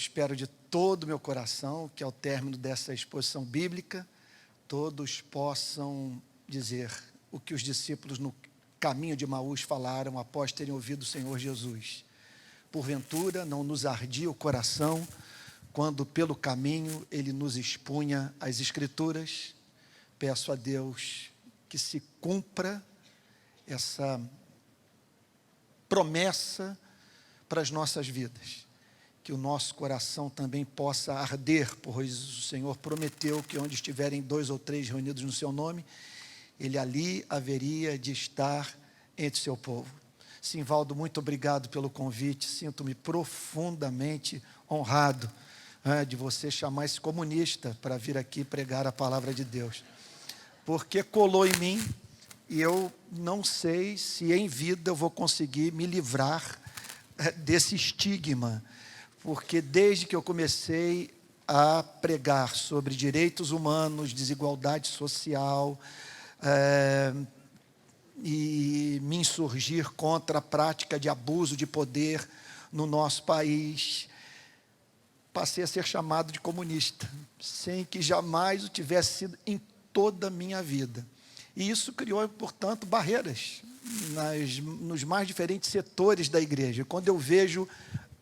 espero de todo o meu coração que ao término dessa exposição bíblica, todos possam dizer o que os discípulos no caminho de Emaús falaram após terem ouvido o Senhor Jesus. Porventura, não nos ardia o coração quando pelo caminho Ele nos expunha as Escrituras. Peço a Deus que se cumpra essa promessa para as nossas vidas. Que o nosso coração também possa arder, pois o Senhor prometeu que onde estiverem 2 ou 3 reunidos no seu nome, Ele ali haveria de estar entre o seu povo. Simvaldo, muito obrigado pelo convite, sinto-me profundamente honrado de você chamar esse comunista para vir aqui pregar a palavra de Deus, porque colou em mim e eu não sei se em vida eu vou conseguir me livrar desse estigma, porque desde que eu comecei a pregar sobre direitos humanos, desigualdade social, e me insurgir contra a prática de abuso de poder no nosso país, passei a ser chamado de comunista, sem que jamais o tivesse sido em toda a minha vida. E isso criou, portanto, barreiras nos mais diferentes setores da igreja. Quando eu vejo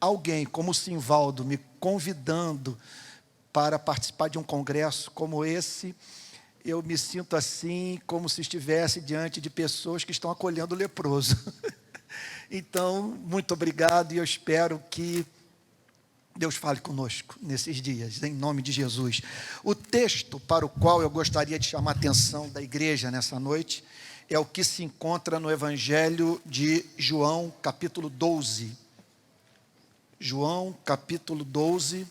alguém como o Simvaldo me convidando para participar de um congresso como esse, eu me sinto assim, como se estivesse diante de pessoas que estão acolhendo o leproso. Então, muito obrigado, e eu espero que Deus fale conosco nesses dias, em nome de Jesus. O texto para o qual eu gostaria de chamar a atenção da igreja nessa noite é o que se encontra no Evangelho de João, capítulo 12. João, capítulo 12,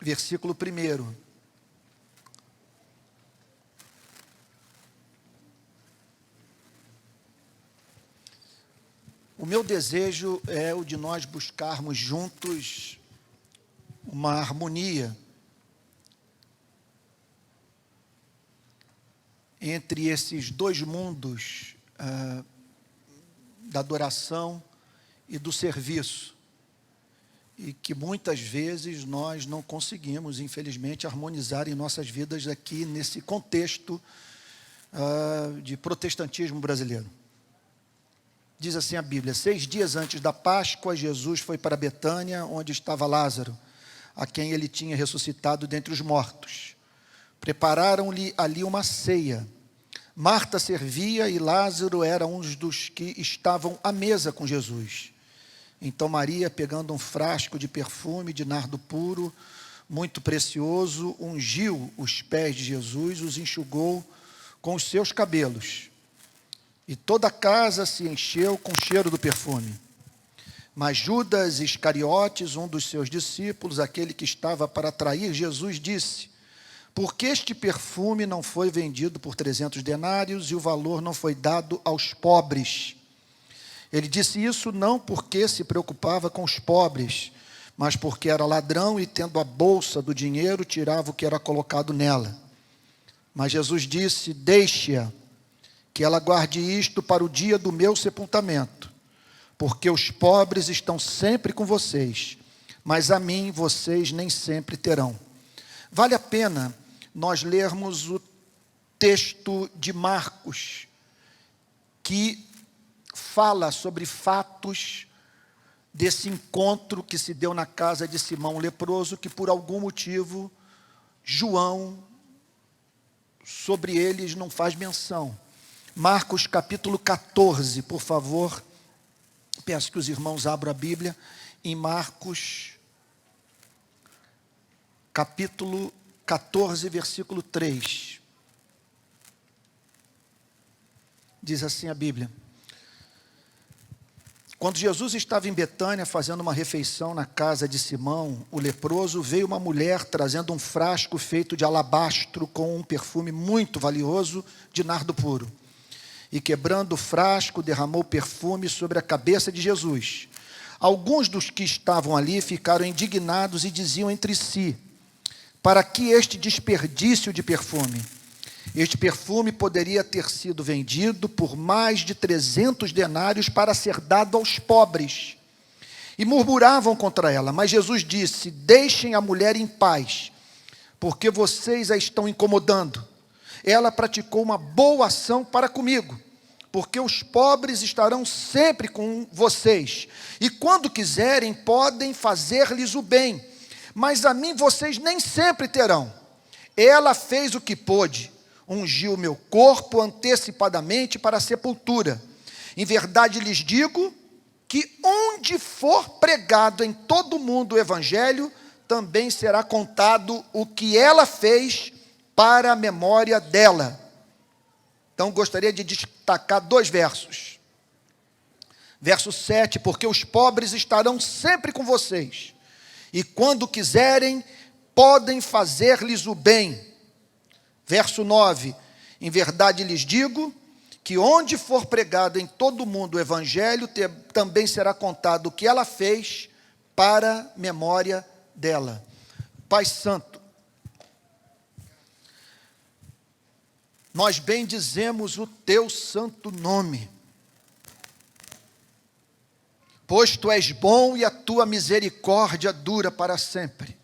versículo 1. O meu desejo é o de nós buscarmos juntos uma harmonia entre esses dois mundos da adoração e do serviço, e que muitas vezes nós não conseguimos, infelizmente, harmonizar em nossas vidas aqui nesse contexto de protestantismo brasileiro. Diz assim a Bíblia: 6 dias antes da Páscoa, Jesus foi para Betânia, onde estava Lázaro, a quem ele tinha ressuscitado dentre os mortos. Prepararam-lhe ali uma ceia. Marta servia e Lázaro era um dos que estavam à mesa com Jesus. Então Maria, pegando um frasco de perfume de nardo puro, muito precioso, ungiu os pés de Jesus, os enxugou com os seus cabelos. E toda a casa se encheu com o cheiro do perfume. Mas Judas Iscariotes, um dos seus discípulos, aquele que estava para trair Jesus, disse: por que este perfume não foi vendido por 300 denários e o valor não foi dado aos pobres? Ele disse isso não porque se preocupava com os pobres, mas porque era ladrão e, tendo a bolsa do dinheiro, tirava o que era colocado nela. Mas Jesus disse: deixe-a, que ela guarde isto para o dia do meu sepultamento, porque os pobres estão sempre com vocês, mas a mim vocês nem sempre terão. Vale a pena nós lermos o texto de Marcos, que fala sobre fatos desse encontro que se deu na casa de Simão o leproso, que por algum motivo João, sobre eles, não faz menção. Marcos capítulo 14, por favor. Peço que os irmãos abram a Bíblia em Marcos capítulo 14, versículo 3. Diz assim a Bíblia: quando Jesus estava em Betânia fazendo uma refeição na casa de Simão, o leproso, veio uma mulher trazendo um frasco feito de alabastro com um perfume muito valioso de nardo puro. E quebrando o frasco, derramou perfume sobre a cabeça de Jesus. Alguns dos que estavam ali ficaram indignados e diziam entre si: para que este desperdício de perfume? Este perfume poderia ter sido vendido por mais de 300 denários para ser dado aos pobres. E murmuravam contra ela, mas Jesus disse: deixem a mulher em paz, porque vocês a estão incomodando. Ela praticou uma boa ação para comigo, porque os pobres estarão sempre com vocês, e quando quiserem podem fazer-lhes o bem, mas a mim vocês nem sempre terão. Ela fez o que pôde, ungiu o meu corpo antecipadamente para a sepultura. Em verdade lhes digo que onde for pregado em todo o mundo o evangelho, também será contado o que ela fez para a memória dela. Então gostaria de destacar 2 versos. Verso 7, porque os pobres estarão sempre com vocês, e quando quiserem, podem fazer-lhes o bem. Verso 9, em verdade lhes digo, que onde for pregado em todo o mundo o evangelho, também será contado o que ela fez para a memória dela. Pai Santo, nós bendizemos o teu santo nome, pois tu és bom e a tua misericórdia dura para sempre.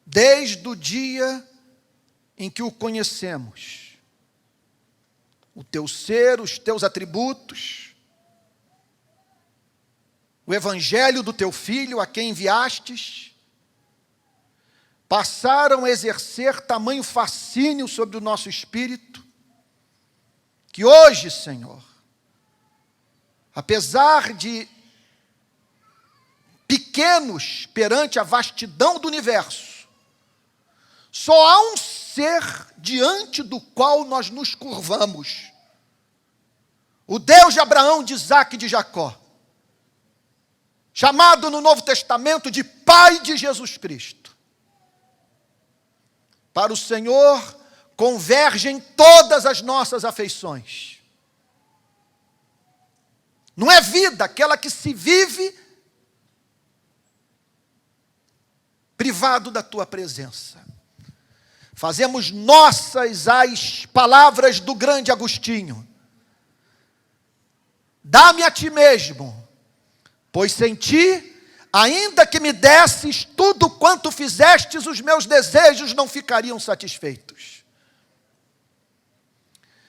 Desde o dia em que o conhecemos, o teu ser, os teus atributos, o evangelho do teu Filho, a quem enviastes, passaram a exercer tamanho fascínio sobre o nosso espírito, que hoje, Senhor, apesar de pequenos perante a vastidão do universo, só há um ser diante do qual nós nos curvamos: o Deus de Abraão, de Isaque e de Jacó, chamado no Novo Testamento de Pai de Jesus Cristo. Para o Senhor convergem todas as nossas afeições. Não é vida aquela que se vive privado da tua presença. Fazemos nossas as palavras do grande Agostinho: dá-me a ti mesmo, pois sem ti, ainda que me desses tudo quanto fizestes, os meus desejos não ficariam satisfeitos.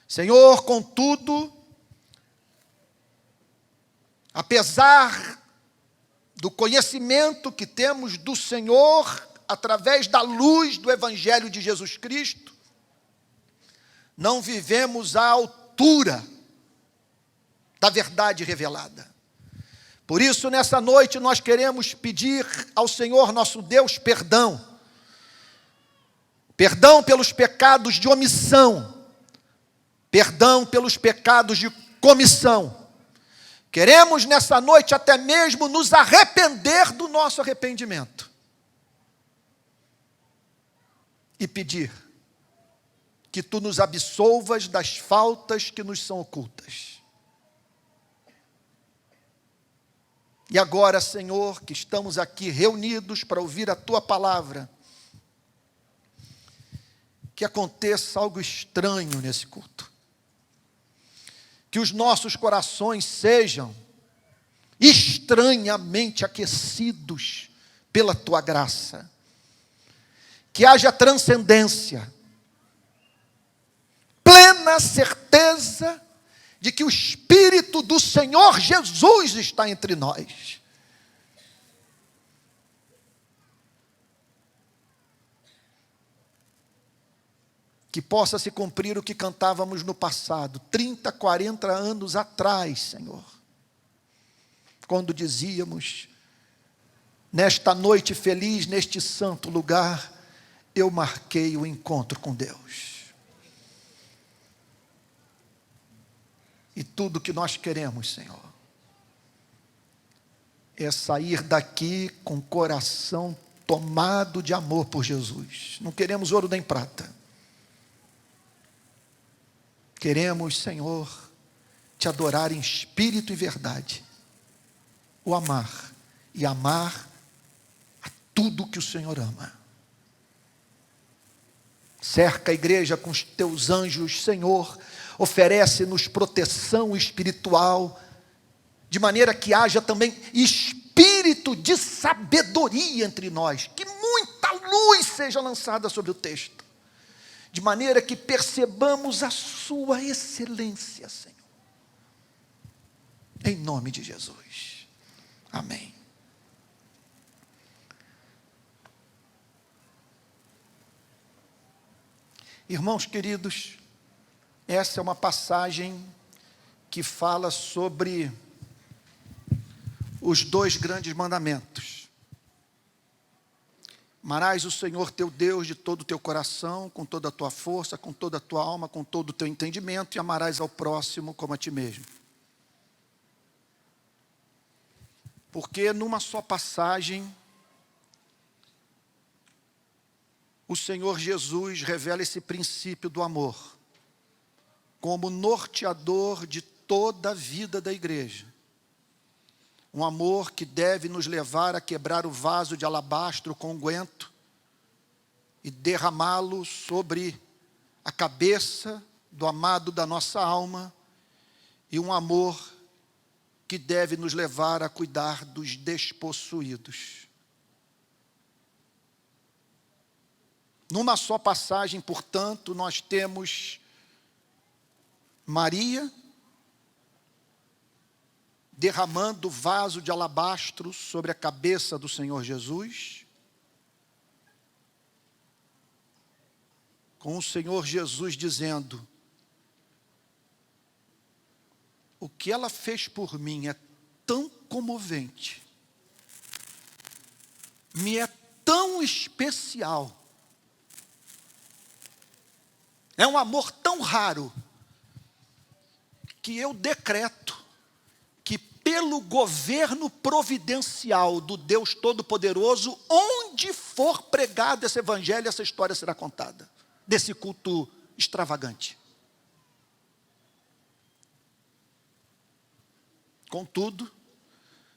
Senhor, contudo, apesar do conhecimento que temos do Senhor, através da luz do Evangelho de Jesus Cristo, não vivemos à altura da verdade revelada. Por isso, nessa noite, nós queremos pedir ao Senhor nosso Deus perdão. Perdão pelos pecados de omissão. Perdão pelos pecados de comissão. Queremos nessa noite até mesmo nos arrepender do nosso arrependimento. E pedir que tu nos absolvas das faltas que nos são ocultas. E agora, Senhor, que estamos aqui reunidos para ouvir a tua palavra, que aconteça algo estranho nesse culto. Que os nossos corações sejam estranhamente aquecidos pela tua graça. Que haja transcendência, plena certeza de que o Espírito do Senhor Jesus está entre nós. Que possa se cumprir o que cantávamos no passado, 30, 40 anos atrás, Senhor. Quando dizíamos: nesta noite feliz, neste santo lugar, eu marquei o encontro com Deus. E tudo que nós queremos, Senhor, é sair daqui com o coração tomado de amor por Jesus. Não queremos ouro nem prata. Queremos, Senhor, te adorar em espírito e verdade. O amar e amar a tudo que o Senhor ama. Cerca a igreja com os teus anjos, Senhor. Oferece-nos proteção espiritual, de maneira que haja também espírito de sabedoria entre nós, que muita luz seja lançada sobre o texto, de maneira que percebamos a sua excelência, Senhor. Em nome de Jesus. Amém. Irmãos queridos, essa é uma passagem que fala sobre os 2 grandes mandamentos. Amarás o Senhor teu Deus de todo o teu coração, com toda a tua força, com toda a tua alma, com todo o teu entendimento, e amarás ao próximo como a ti mesmo. Porque numa só passagem, o Senhor Jesus revela esse princípio do amor, como norteador de toda a vida da igreja. Um amor que deve nos levar a quebrar o vaso de alabastro com unguento e derramá-lo sobre a cabeça do amado da nossa alma, e um amor que deve nos levar a cuidar dos despossuídos. Numa só passagem, portanto, nós temos Maria derramando o vaso de alabastro sobre a cabeça do Senhor Jesus, com o Senhor Jesus dizendo: o que ela fez por mim é tão comovente, me é tão especial, é um amor tão raro, que eu decreto que pelo governo providencial do Deus Todo-Poderoso, onde for pregado esse evangelho, essa história será contada, desse culto extravagante. Contudo,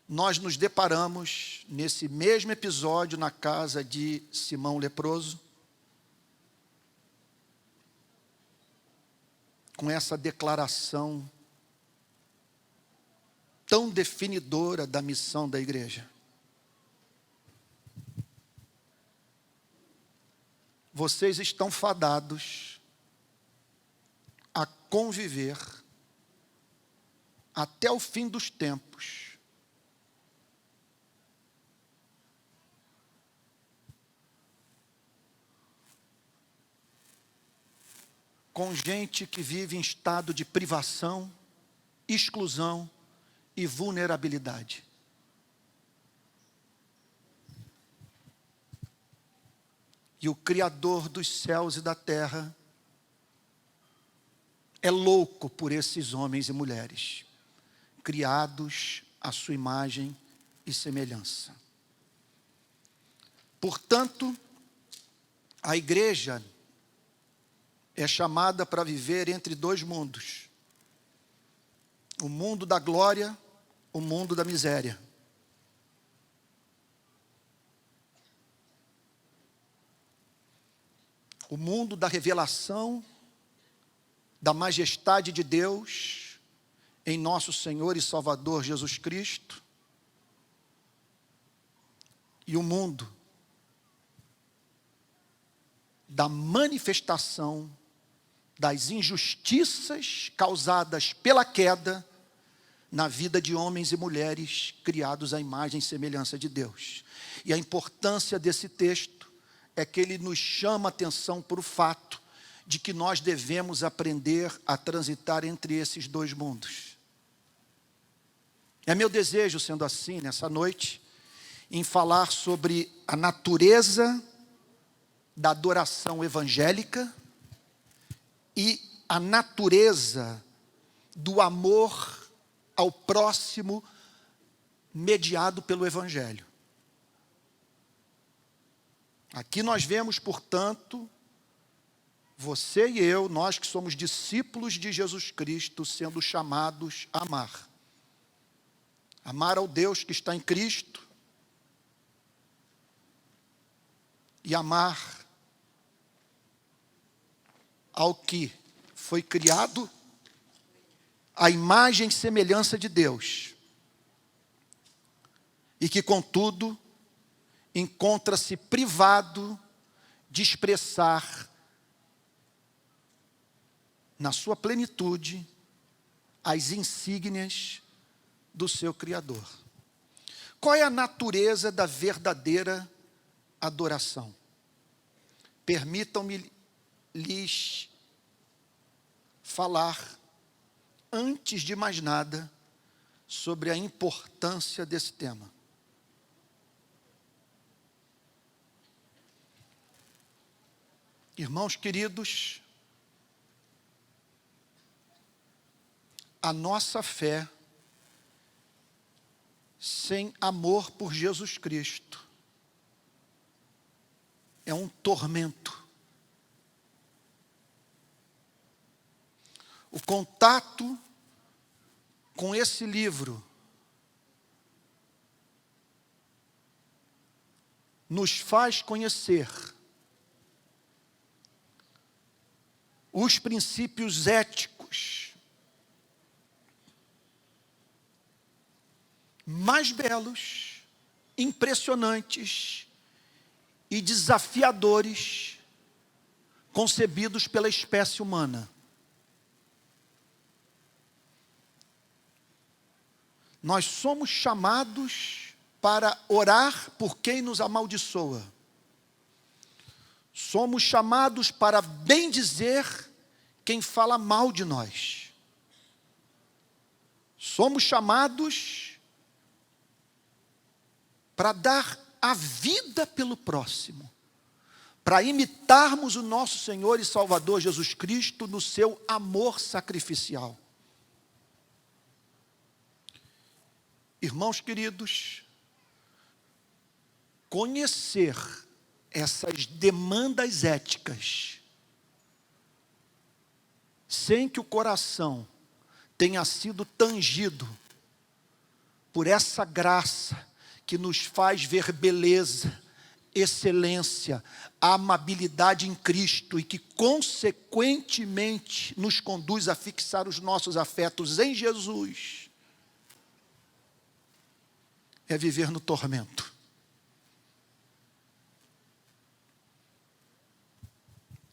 nós nos deparamos nesse mesmo episódio na casa de Simão leproso, com essa declaração tão definidora da missão da igreja. Vocês estão fadados a conviver até o fim dos tempos com gente que vive em estado de privação, exclusão e vulnerabilidade. E o Criador dos céus e da terra é louco por esses homens e mulheres, criados à sua imagem e semelhança. Portanto, a igreja é chamada para viver entre 2 mundos: o mundo da glória, o mundo da miséria. O mundo da revelação da majestade de Deus em nosso Senhor e Salvador Jesus Cristo, e o mundo da manifestação das injustiças causadas pela queda na vida de homens e mulheres criados à imagem e semelhança de Deus. E a importância desse texto é que ele nos chama a atenção para o fato de que nós devemos aprender a transitar entre esses 2 mundos. É meu desejo, sendo assim, nessa noite, em falar sobre a natureza da adoração evangélica e a natureza do amor ao próximo mediado pelo evangelho. Aqui nós vemos, portanto, você e eu, nós que somos discípulos de Jesus Cristo, sendo chamados a amar. Amar ao Deus que está em Cristo e amar ao que foi criado à imagem e semelhança de Deus, e que, contudo, encontra-se privado de expressar na sua plenitude as insígnias do seu Criador. Qual é a natureza da verdadeira adoração? Permitam-me lhes falar, antes de mais nada, sobre a importância desse tema. Irmãos queridos, a nossa fé sem amor por Jesus Cristo é um tormento. O contato com esse livro nos faz conhecer os princípios éticos mais belos, impressionantes e desafiadores concebidos pela espécie humana. Nós somos chamados para orar por quem nos amaldiçoa. Somos chamados para bendizer quem fala mal de nós. Somos chamados para dar a vida pelo próximo, para imitarmos o nosso Senhor e Salvador Jesus Cristo no seu amor sacrificial. Irmãos queridos, conhecer essas demandas éticas, sem que o coração tenha sido tangido por essa graça que nos faz ver beleza, excelência, amabilidade em Cristo e que, consequentemente, nos conduz a fixar os nossos afetos em Jesus, é viver no tormento.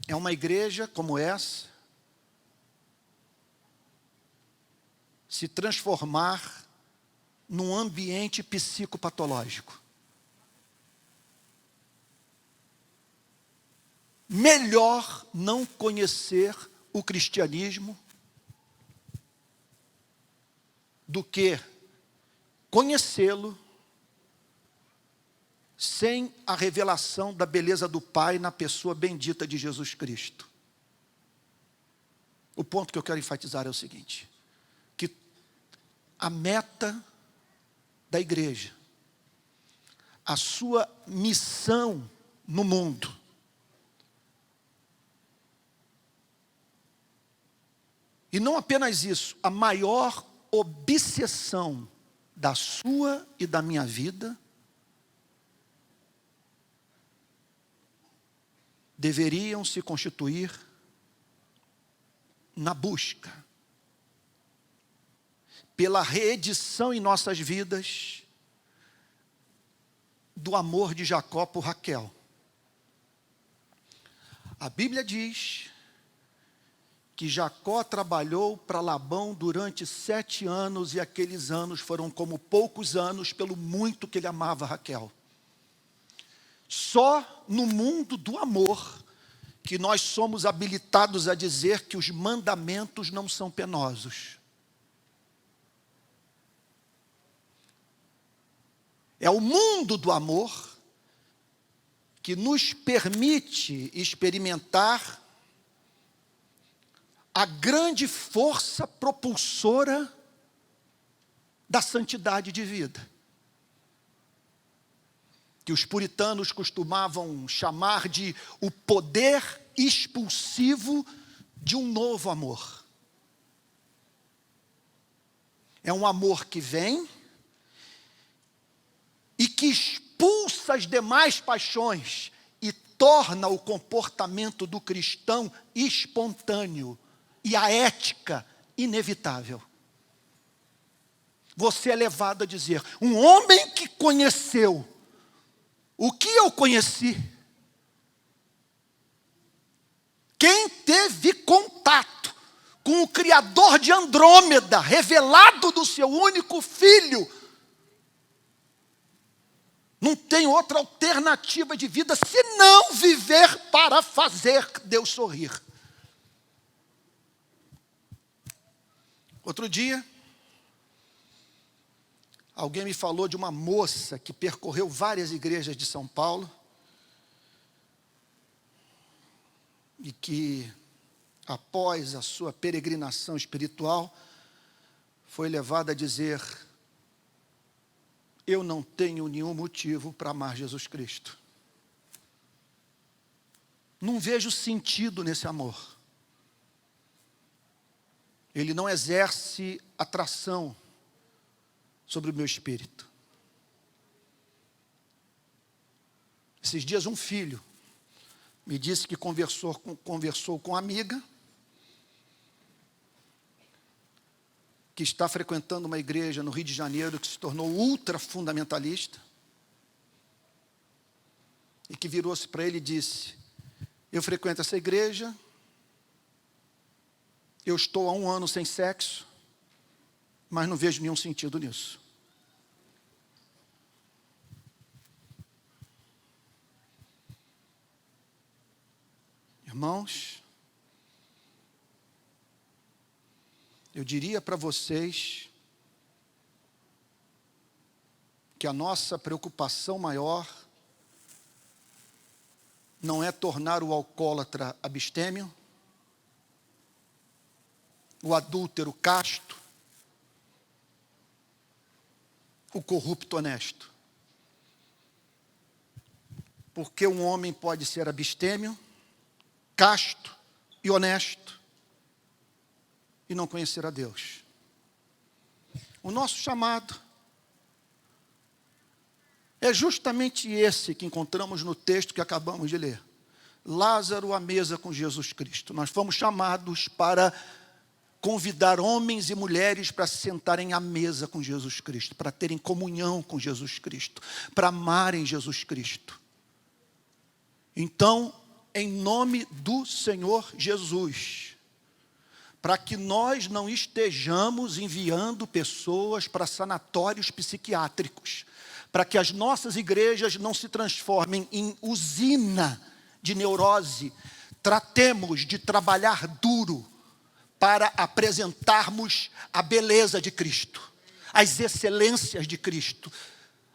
É uma igreja como essa se transformar num ambiente psicopatológico. Melhor não conhecer o cristianismo do que conhecê-lo sem a revelação da beleza do Pai na pessoa bendita de Jesus Cristo. O ponto que eu quero enfatizar é o seguinte: que a meta da igreja, a sua missão no mundo, e não apenas isso, a maior obsessão da sua e da minha vida, deveriam se constituir na busca pela reedição em nossas vidas do amor de Jacó por Raquel. A Bíblia diz que Jacó trabalhou para Labão durante 7 anos, e aqueles anos foram como poucos anos, pelo muito que ele amava Raquel. Só no mundo do amor que nós somos habilitados a dizer que os mandamentos não são penosos. É o mundo do amor que nos permite experimentar a grande força propulsora da santidade de vida, que os puritanos costumavam chamar de o poder expulsivo de um novo amor. É um amor que vem e que expulsa as demais paixões e torna o comportamento do cristão espontâneo e a ética inevitável. Você é levado a dizer: um homem que conheceu o que eu conheci, quem teve contato com o Criador de Andrômeda, revelado do seu único filho, não tem outra alternativa de vida senão viver para fazer Deus sorrir. Outro dia, alguém me falou de uma moça que percorreu várias igrejas de São Paulo e que, após a sua peregrinação espiritual, foi levada a dizer: eu não tenho nenhum motivo para amar Jesus Cristo. Não vejo sentido nesse amor. Ele não exerce atração sobre o meu espírito. Esses dias um filho me disse que conversou com uma amiga que está frequentando uma igreja no Rio de Janeiro que se tornou ultra fundamentalista e que virou-se para ele e disse: eu frequento essa igreja, eu estou há 1 ano sem sexo, mas não vejo nenhum sentido nisso. Irmãos, eu diria para vocês que a nossa preocupação maior não é tornar o alcoólatra abstêmio, o adúltero casto, o corrupto honesto. Porque um homem pode ser abstêmio, casto e honesto e não conhecer a Deus. O nosso chamado é justamente esse que encontramos no texto que acabamos de ler. Lázaro à mesa com Jesus Cristo. Nós fomos chamados para convidar homens e mulheres para se sentarem à mesa com Jesus Cristo, para terem comunhão com Jesus Cristo, para amarem Jesus Cristo. Então, em nome do Senhor Jesus, para que nós não estejamos enviando pessoas para sanatórios psiquiátricos, para que as nossas igrejas não se transformem em usina de neurose, tratemos de trabalhar duro para apresentarmos a beleza de Cristo, as excelências de Cristo,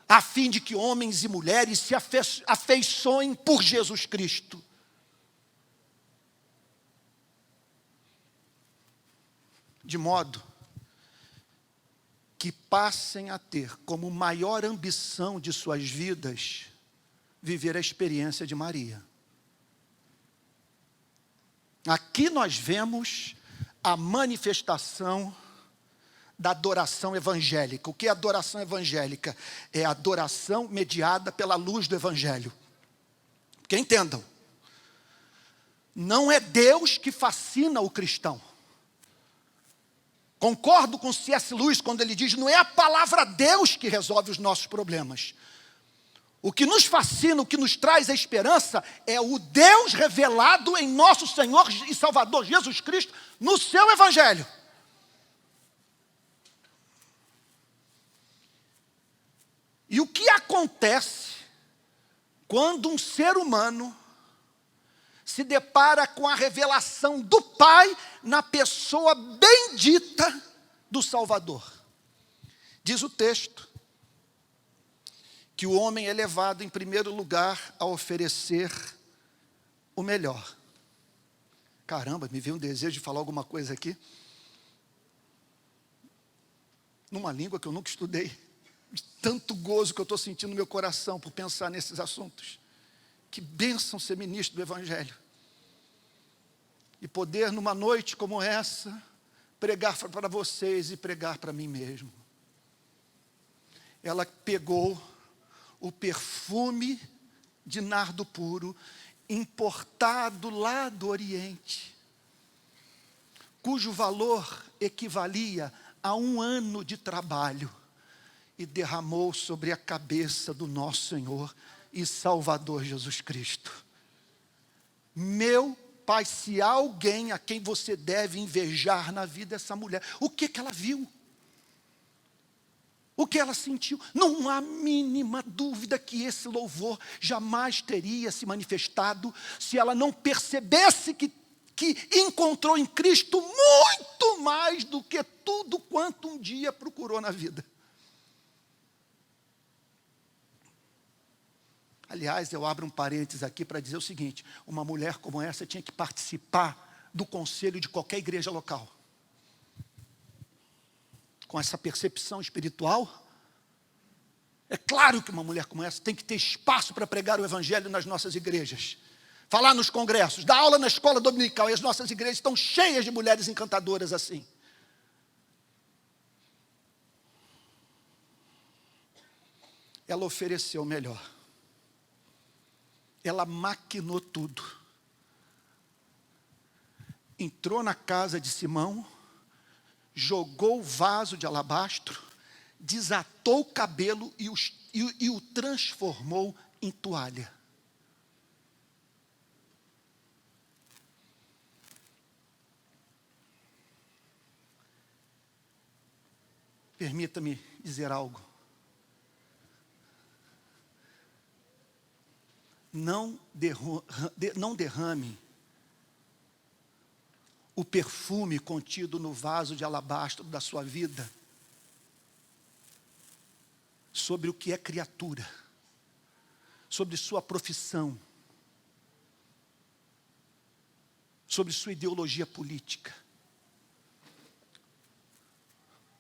a fim de que homens e mulheres se afeiçoem por Jesus Cristo. De modo que passem a ter como maior ambição de suas vidas viver a experiência de Maria. Aqui nós vemos a manifestação da adoração evangélica. O que é adoração evangélica? É a adoração mediada pela luz do Evangelho. Porque entendam, não é Deus que fascina o cristão. Concordo com C.S. Lewis quando ele diz: não é a palavra Deus que resolve os nossos problemas. O que nos fascina, o que nos traz a esperança é o Deus revelado em nosso Senhor e Salvador Jesus Cristo no seu Evangelho. E o que acontece quando um ser humano se depara com a revelação do Pai na pessoa bendita do Salvador? Diz o texto que o homem é levado em primeiro lugar a oferecer o melhor. Caramba, me veio um desejo de falar alguma coisa aqui, numa língua que eu nunca estudei, de tanto gozo que eu estou sentindo no meu coração por pensar nesses assuntos. Que bênção ser ministro do Evangelho. E poder, numa noite como essa, pregar para vocês e pregar para mim mesmo. Ela pegou o perfume de nardo puro importado lá do Oriente, cujo valor equivalia a 1 ano de trabalho, e derramou sobre a cabeça do nosso Senhor e Salvador Jesus Cristo. Meu Pai, se há alguém a quem você deve invejar na vida, essa mulher, o que ela viu? O que ela sentiu? Não há mínima dúvida que esse louvor jamais teria se manifestado se ela não percebesse que encontrou em Cristo muito mais do que tudo quanto um dia procurou na vida. Aliás, eu abro um parênteses aqui para dizer o seguinte: uma mulher como essa tinha que participar do conselho de qualquer igreja local. Com essa percepção espiritual, é claro que uma mulher como essa tem que ter espaço para pregar o evangelho nas nossas igrejas, falar nos congressos, dar aula na escola dominical, e as nossas igrejas estão cheias de mulheres encantadoras assim. Ela ofereceu o melhor. Ela maquinou tudo. Entrou na casa de Simão, jogou o vaso de alabastro, desatou o cabelo e o transformou em toalha. Permita-me dizer algo. Não derrame o perfume contido no vaso de alabastro da sua vida sobre o que é criatura, sobre sua profissão, sobre sua ideologia política,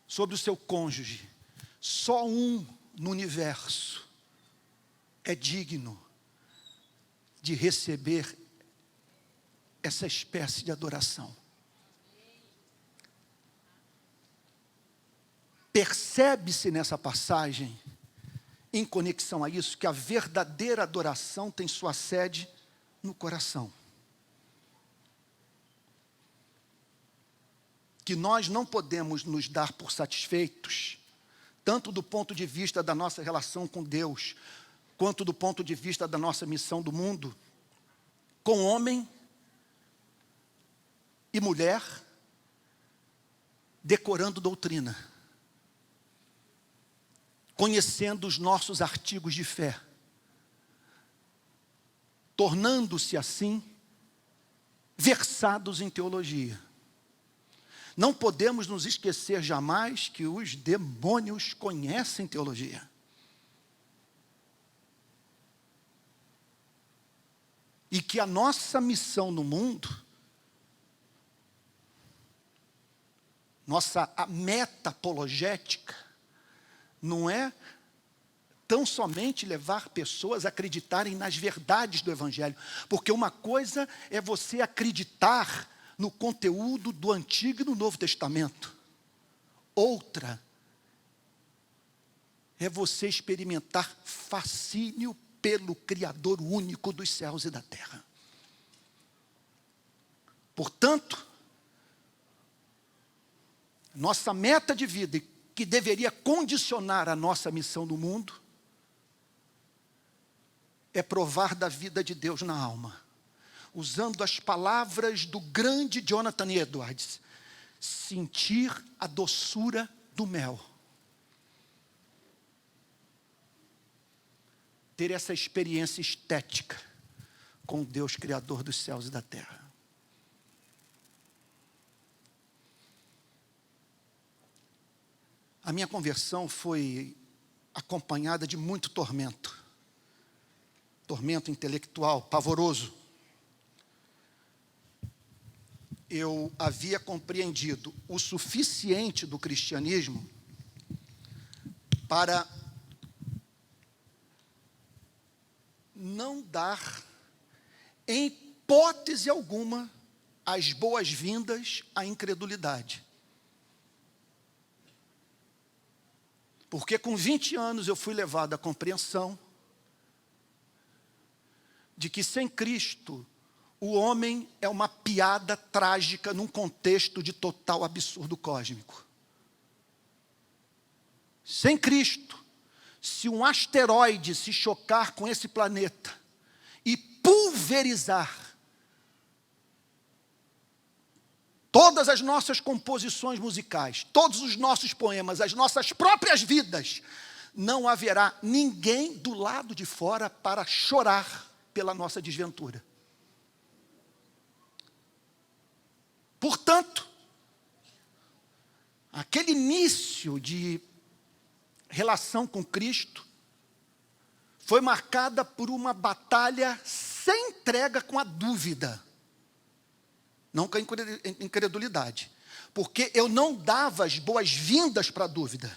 sobre o seu cônjuge. Só um no universo é digno de receber essa espécie de adoração. Percebe-se nessa passagem, em conexão a isso, que a verdadeira adoração tem sua sede no coração. Que nós não podemos nos dar por satisfeitos, tanto do ponto de vista da nossa relação com Deus, quanto do ponto de vista da nossa missão do mundo, com homem e mulher, decorando doutrina, conhecendo os nossos artigos de fé, tornando-se assim versados em teologia. Não podemos nos esquecer jamais que os demônios conhecem teologia. E que a nossa missão no mundo, a meta apologética, não é tão somente levar pessoas a acreditarem nas verdades do Evangelho. Porque uma coisa é você acreditar no conteúdo do Antigo e do Novo Testamento. Outra é você experimentar fascínio pelo Criador único dos céus e da terra. Portanto, nossa meta de vida, que deveria condicionar a nossa missão no mundo, é provar da vida de Deus na alma. Usando as palavras do grande Jonathan Edwards, sentir a doçura do mel. Ter essa experiência estética com o Deus Criador dos céus e da terra. A minha conversão foi acompanhada de muito tormento. Tormento intelectual, pavoroso. Eu havia compreendido o suficiente do cristianismo para não dar, em hipótese alguma, as boas-vindas à incredulidade. Porque com 20 anos eu fui levado à compreensão de que sem Cristo, o homem é uma piada trágica num contexto de total absurdo cósmico. Sem Cristo, se um asteroide se chocar com esse planeta e pulverizar todas as nossas composições musicais, todos os nossos poemas, as nossas próprias vidas, não haverá ninguém do lado de fora para chorar pela nossa desventura. Portanto, aquele início de relação com Cristo foi marcada por uma batalha sem entrega com a dúvida, não com a incredulidade, porque eu não dava as boas-vindas para a dúvida.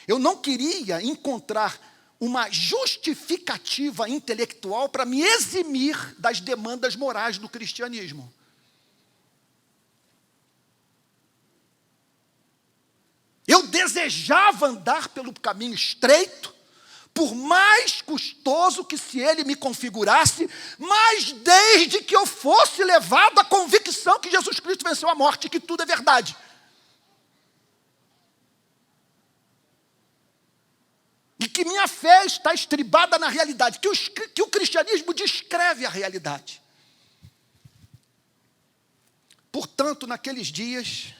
Eu não queria encontrar uma justificativa intelectual para me eximir das demandas morais do cristianismo. Eu desejava andar pelo caminho estreito, por mais custoso que se ele me configurasse, mas desde que eu fosse levado à convicção que Jesus Cristo venceu a morte, que tudo é verdade. E que minha fé está estribada na realidade, que o cristianismo descreve a realidade. Portanto, naqueles dias,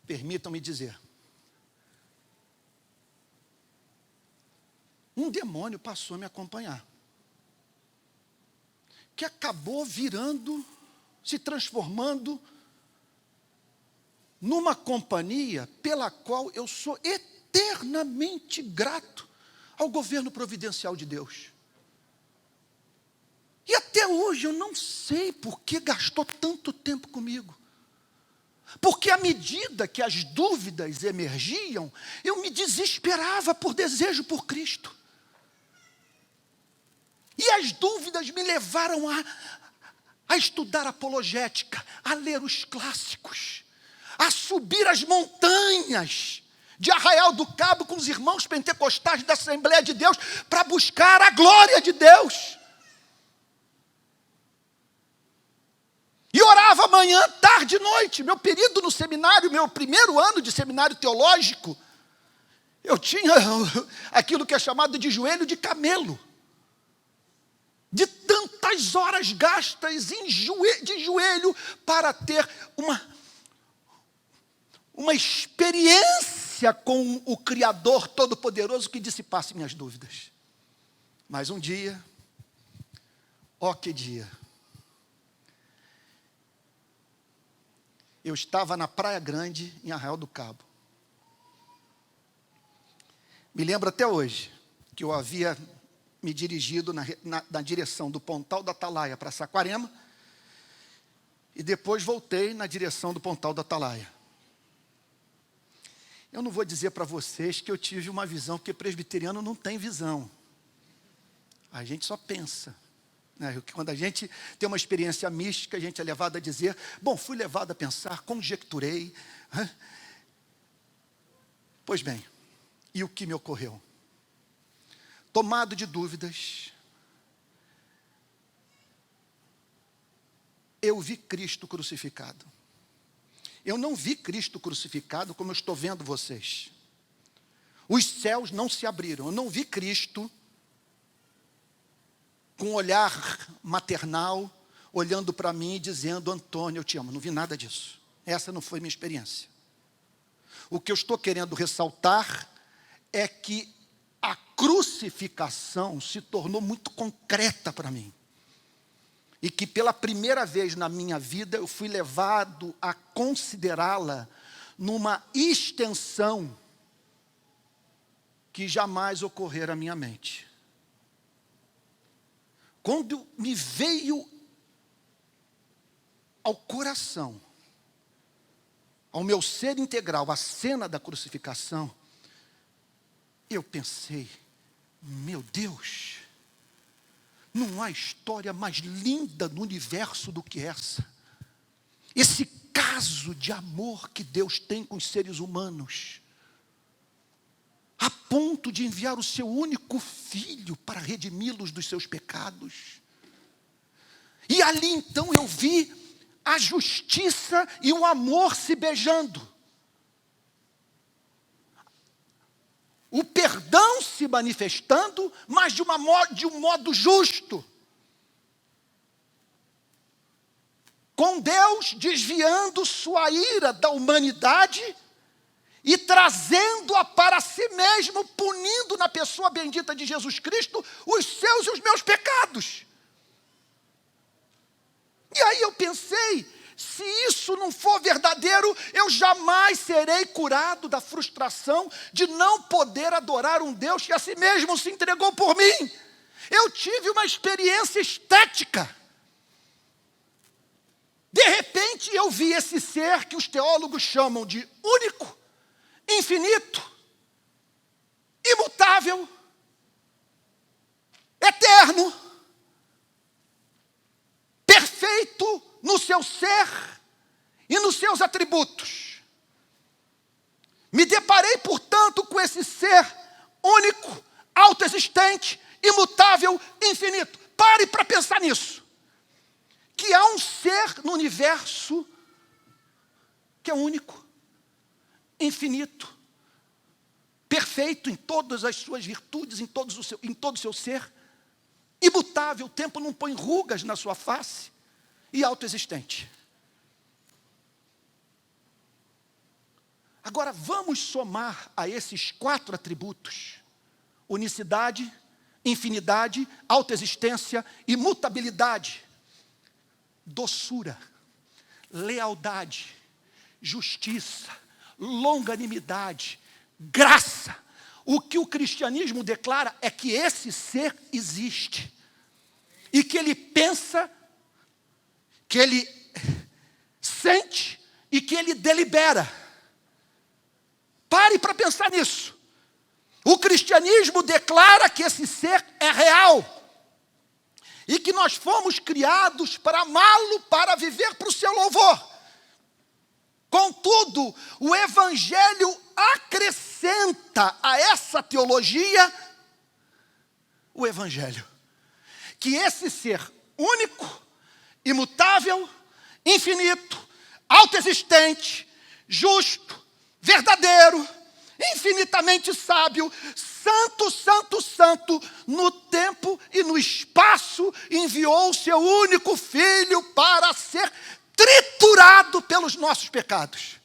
permitam-me dizer, um demônio passou a me acompanhar, que acabou virando, se transformando numa companhia pela qual eu sou eternamente grato ao governo providencial de Deus. E até hoje eu não sei por que gastou tanto tempo comigo. Porque à medida que as dúvidas emergiam, eu me desesperava por desejo por Cristo. E as dúvidas me levaram a estudar apologética, a ler os clássicos, a subir as montanhas de Arraial do Cabo com os irmãos pentecostais da Assembleia de Deus para buscar a glória de Deus. E orava manhã, tarde e noite. Meu período no seminário, meu primeiro ano de seminário teológico, eu tinha aquilo que é chamado de joelho de camelo. De tantas horas gastas de joelho para ter uma experiência com o Criador Todo-Poderoso que dissipasse minhas dúvidas. Mas um dia, ó que dia, eu estava na Praia Grande, em Arraial do Cabo. Me lembro até hoje que eu havia me dirigido na direção do Pontal da Atalaia para Saquarema, e depois voltei na direção do Pontal da Atalaia. Eu não vou dizer para vocês que eu tive uma visão, porque presbiteriano não tem visão. A gente só pensa. Quando a gente tem uma experiência mística, a gente é levado a dizer, bom, fui levado a pensar, conjecturei. Pois bem, e o que me ocorreu? Tomado de dúvidas, eu vi Cristo crucificado. Eu não vi Cristo crucificado como eu estou vendo vocês. Os céus não se abriram. Eu não vi Cristo com um olhar maternal, olhando para mim e dizendo, Antônio, eu te amo. Não vi nada disso. Essa não foi minha experiência. O que eu estou querendo ressaltar é que a crucificação se tornou muito concreta para mim. E que pela primeira vez na minha vida eu fui levado a considerá-la numa extensão que jamais ocorrera à minha mente. Quando me veio ao coração, ao meu ser integral, a cena da crucificação, eu pensei, meu Deus, não há história mais linda no universo do que essa. Esse caso de amor que Deus tem com os seres humanos, a ponto de enviar o seu único filho para redimi-los dos seus pecados. E ali então eu vi a justiça e o amor se beijando. O perdão se manifestando, mas de um modo justo. Com Deus desviando sua ira da humanidade e trazendo-a para si mesmo, punindo na pessoa bendita de Jesus Cristo os seus e os meus pecados. E aí eu pensei, se isso não for verdadeiro, eu jamais serei curado da frustração de não poder adorar um Deus que a si mesmo se entregou por mim. Eu tive uma experiência estética. De repente eu vi esse ser que os teólogos chamam de único, infinito, imutável, eterno, perfeito no seu ser e nos seus atributos. Me deparei, portanto, com esse ser único, autoexistente, imutável, infinito. Pare para pensar nisso. Que há um ser no universo que é único, infinito, perfeito em todas as suas virtudes, em todo o seu ser, imutável, o tempo não põe rugas na sua face, e autoexistente. Agora vamos somar a esses 4 atributos: unicidade, infinidade, autoexistência, imutabilidade, doçura, lealdade, justiça, longanimidade, graça. O que o cristianismo declara é que esse ser existe e que ele pensa, que ele sente e que ele delibera. Pare para pensar nisso. O cristianismo declara que esse ser é real e que nós fomos criados para amá-lo, para viver para o seu louvor. Contudo, o Evangelho acrescenta a essa teologia o Evangelho. Que esse ser único, imutável, infinito, autoexistente, justo, verdadeiro, infinitamente sábio, santo, santo, santo, no tempo e no espaço, enviou o seu único Filho para ser triturado pelos nossos pecados.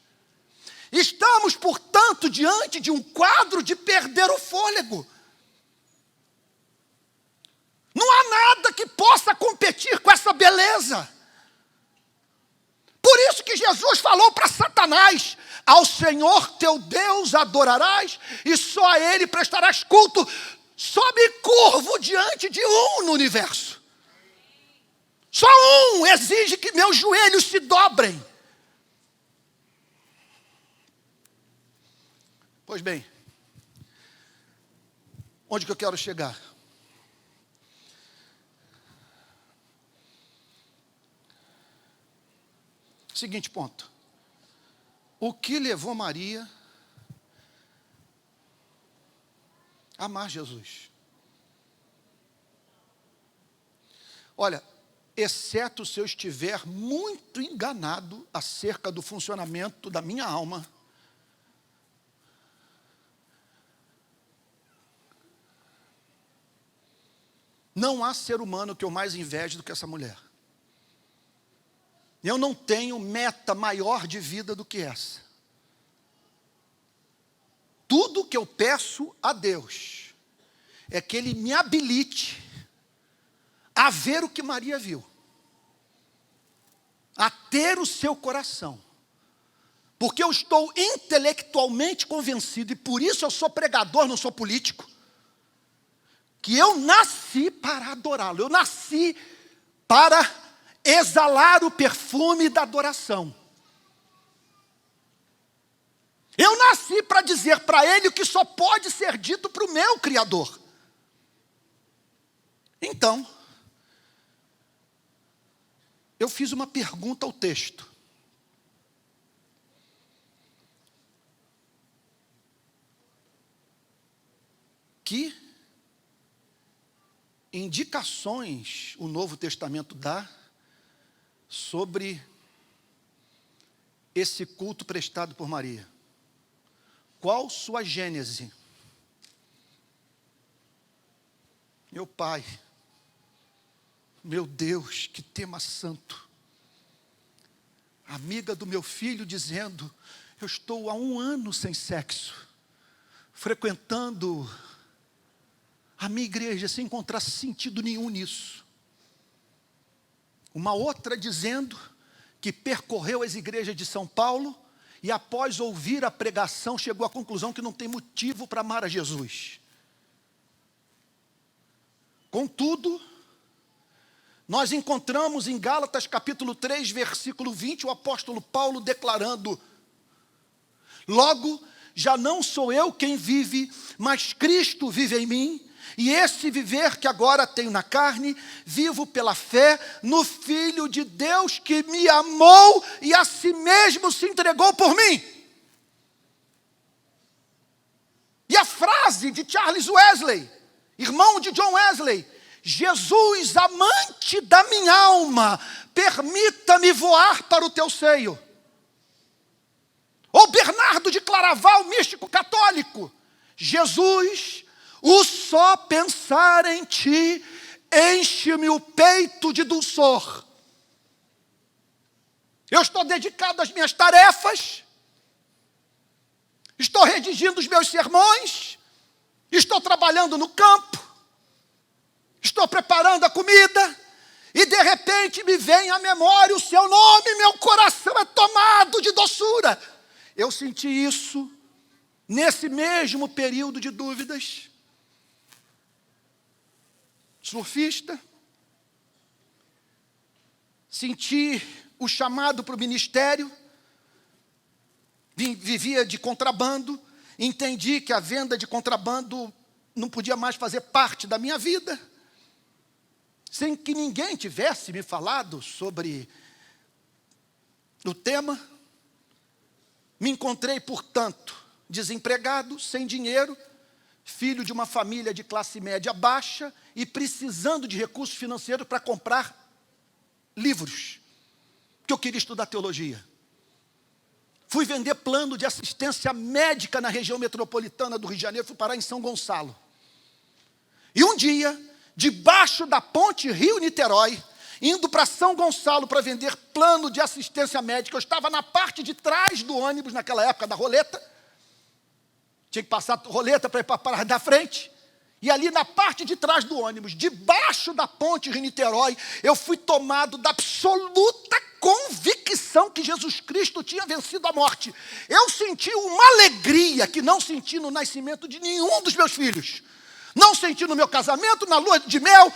Estamos, portanto, diante de um quadro de perder o fôlego. Não há nada que possa competir com essa beleza. Por isso que Jesus falou para Satanás: ao Senhor teu Deus adorarás e só a Ele prestarás culto. Só me curvo diante de um no universo. Só um exige que meus joelhos se dobrem. Pois bem, onde que eu quero chegar? Seguinte ponto. O que levou Maria a amar Jesus? Olha, exceto se eu estiver muito enganado acerca do funcionamento da minha alma, não há ser humano que eu mais inveje do que essa mulher. Eu não tenho meta maior de vida do que essa. Tudo que eu peço a Deus é que Ele me habilite a ver o que Maria viu, a ter o seu coração, porque eu estou intelectualmente convencido, e por isso eu sou pregador, não sou político, que eu nasci para adorá-lo, eu nasci para exalar o perfume da adoração. Eu nasci para dizer para Ele o que só pode ser dito para o meu Criador. Então, eu fiz uma pergunta ao texto. Que indicações o Novo Testamento dá sobre esse culto prestado por Maria? Qual sua gênese? Meu Pai, meu Deus, que tema santo. Amiga do meu filho dizendo: eu estou há 1 ano sem sexo, frequentando a minha igreja sem encontrar sentido nenhum nisso. Uma outra dizendo que percorreu as igrejas de São Paulo e após ouvir a pregação chegou à conclusão que não tem motivo para amar a Jesus. Contudo, nós encontramos em Gálatas capítulo 3, versículo 20, o apóstolo Paulo declarando: logo, já não sou eu quem vive, mas Cristo vive em mim. E esse viver que agora tenho na carne, vivo pela fé no Filho de Deus que me amou e a si mesmo se entregou por mim. E a frase de Charles Wesley, irmão de John Wesley: Jesus, amante da minha alma, permita-me voar para o teu seio. Ou Bernardo de Claraval, místico católico: Jesus, o só pensar em ti enche-me o peito de dulçor. Eu estou dedicado às minhas tarefas, estou redigindo os meus sermões, estou trabalhando no campo, estou preparando a comida, e de repente me vem à memória o seu nome, meu coração é tomado de doçura. Eu senti isso nesse mesmo período de dúvidas. Surfista, senti o chamado para o ministério, vivia de contrabando, entendi que a venda de contrabando não podia mais fazer parte da minha vida, sem que ninguém tivesse me falado sobre o tema. Me encontrei, portanto, desempregado, sem dinheiro, filho de uma família de classe média baixa e precisando de recursos financeiros para comprar livros, porque eu queria estudar teologia. Fui vender plano de assistência médica na região metropolitana do Rio de Janeiro, fui parar em São Gonçalo. E um dia, debaixo da ponte Rio-Niterói, indo para São Gonçalo para vender plano de assistência médica, eu estava na parte de trás do ônibus, naquela época da roleta. Tinha que passar a roleta para ir para a parada da frente. E ali na parte de trás do ônibus, debaixo da ponte Rio-Niterói, eu fui tomado da absoluta convicção que Jesus Cristo tinha vencido a morte. Eu senti uma alegria que não senti no nascimento de nenhum dos meus filhos. Não senti no meu casamento, na lua de mel,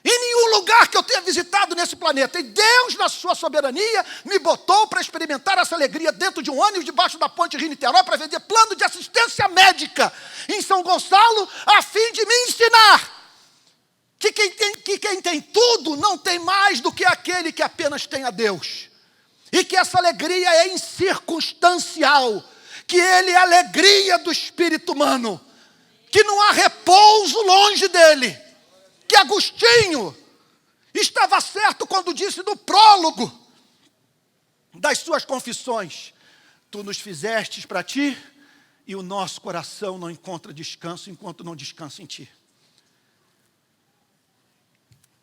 em nenhum lugar que eu tenha visitado nesse planeta. E Deus, na sua soberania, me botou para experimentar essa alegria dentro de um ônibus, debaixo da ponte Rio-Niterói, para vender plano de assistência médica em São Gonçalo, a fim de me ensinar que quem tem tudo não tem mais do que aquele que apenas tem a Deus. E que essa alegria é incircunstancial, que ele é a alegria do espírito humano, que não há repouso longe dele. Que Agostinho estava certo quando disse no prólogo das suas confissões: tu nos fizestes para ti, e o nosso coração não encontra descanso enquanto não descansa em ti.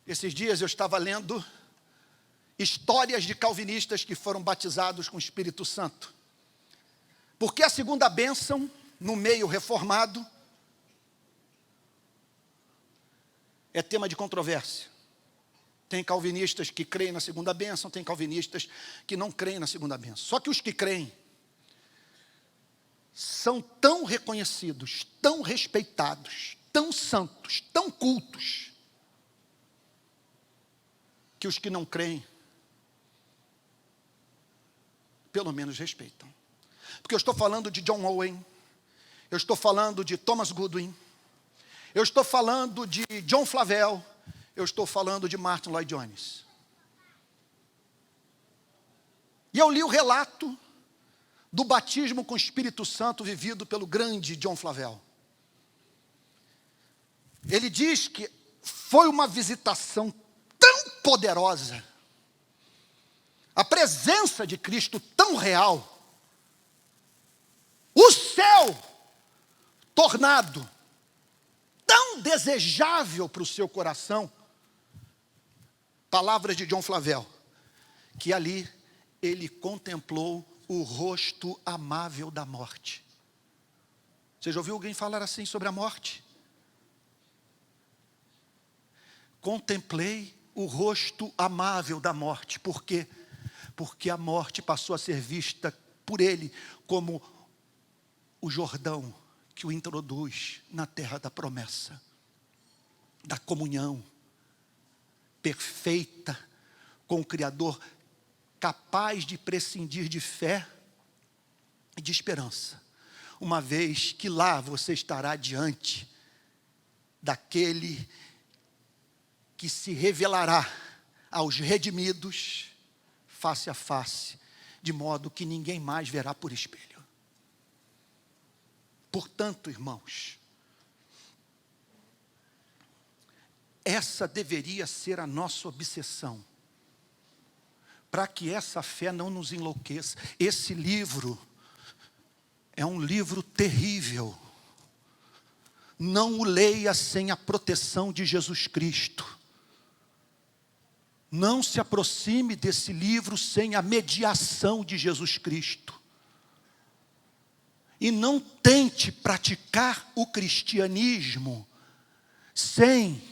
Esses dias eu estava lendo histórias de calvinistas que foram batizados com o Espírito Santo. Porque a segunda bênção, no meio reformado, é tema de controvérsia. Tem calvinistas que creem na segunda bênção, tem calvinistas que não creem na segunda bênção. Só que os que creem são tão reconhecidos, tão respeitados, tão santos, tão cultos, que os que não creem, pelo menos respeitam. Porque eu estou falando de John Owen, eu estou falando de Thomas Goodwin, eu estou falando de John Flavel, eu estou falando de Martin Lloyd Jones. E eu li o relato do batismo com o Espírito Santo vivido pelo grande John Flavel. Ele diz que foi uma visitação tão poderosa, a presença de Cristo tão real, o céu tornado tão desejável para o seu coração, palavras de John Flavel, que ali ele contemplou o rosto amável da morte. Você já ouviu alguém falar assim sobre a morte? Contemplei o rosto amável da morte. Por quê? Porque a morte passou a ser vista por ele como o Jordão que o introduz na terra da promessa, da comunhão perfeita com o Criador, capaz de prescindir de fé e de esperança, uma vez que lá você estará diante daquele que se revelará aos redimidos face a face, de modo que ninguém mais verá por espelho. Portanto, irmãos, essa deveria ser a nossa obsessão, para que essa fé não nos enlouqueça. Esse livro é um livro terrível. Não o leia sem a proteção de Jesus Cristo. Não se aproxime desse livro sem a mediação de Jesus Cristo. E não tente praticar o cristianismo sem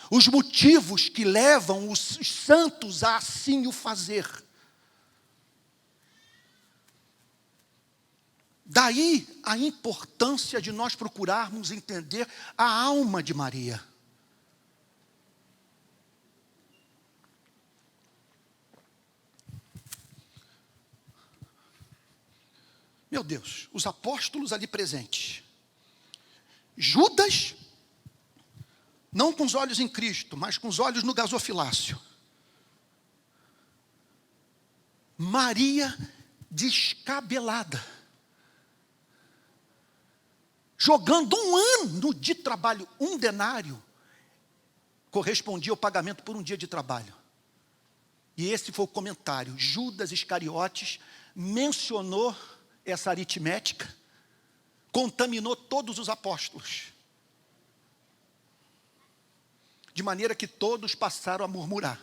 os motivos que levam os santos a assim o fazer. Daí a importância de nós procurarmos entender a alma de Maria. Meu Deus, os apóstolos ali presentes. Judas, não com os olhos em Cristo, mas com os olhos no gasofilácio. Maria descabelada, jogando um ano de trabalho, um denário, correspondia ao pagamento por um dia de trabalho. E esse foi o comentário. Judas Iscariotes mencionou essa aritmética, contaminou todos os apóstolos, de maneira que todos passaram a murmurar.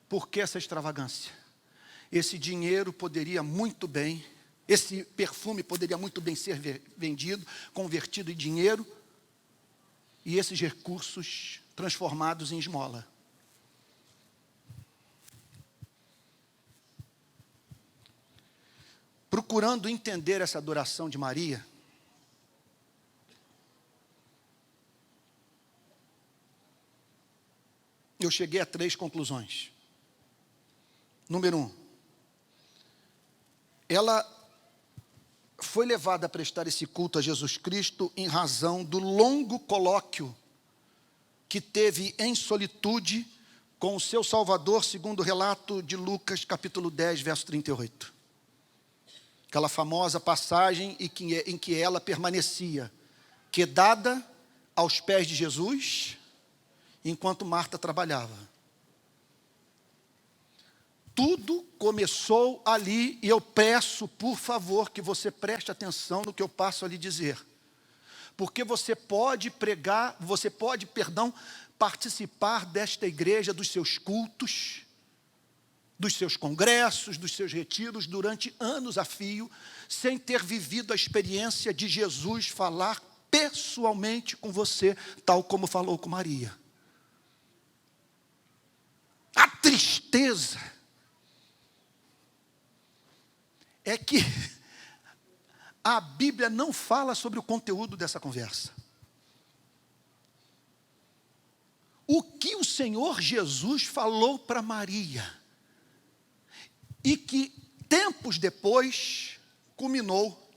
Por que essa extravagância? Esse dinheiro poderia muito bem, esse perfume poderia muito bem ser vendido, convertido em dinheiro, e esses recursos transformados em esmola. Procurando entender essa adoração de Maria, eu cheguei a 3 conclusões. Número 1, ela foi levada a prestar esse culto a Jesus Cristo em razão do longo colóquio que teve em solitude com o seu Salvador, segundo o relato de Lucas, capítulo 10, verso 38. Aquela famosa passagem em que ela permanecia quedada aos pés de Jesus, enquanto Marta trabalhava. Tudo começou ali, e eu peço, por favor, que você preste atenção no que eu passo a lhe dizer. Porque você pode participar desta igreja, dos seus cultos, dos seus congressos, dos seus retiros, durante anos a fio, sem ter vivido a experiência de Jesus falar pessoalmente com você, tal como falou com Maria. A tristeza é que a Bíblia não fala sobre o conteúdo dessa conversa. O que o Senhor Jesus falou para Maria, e que tempos depois culminou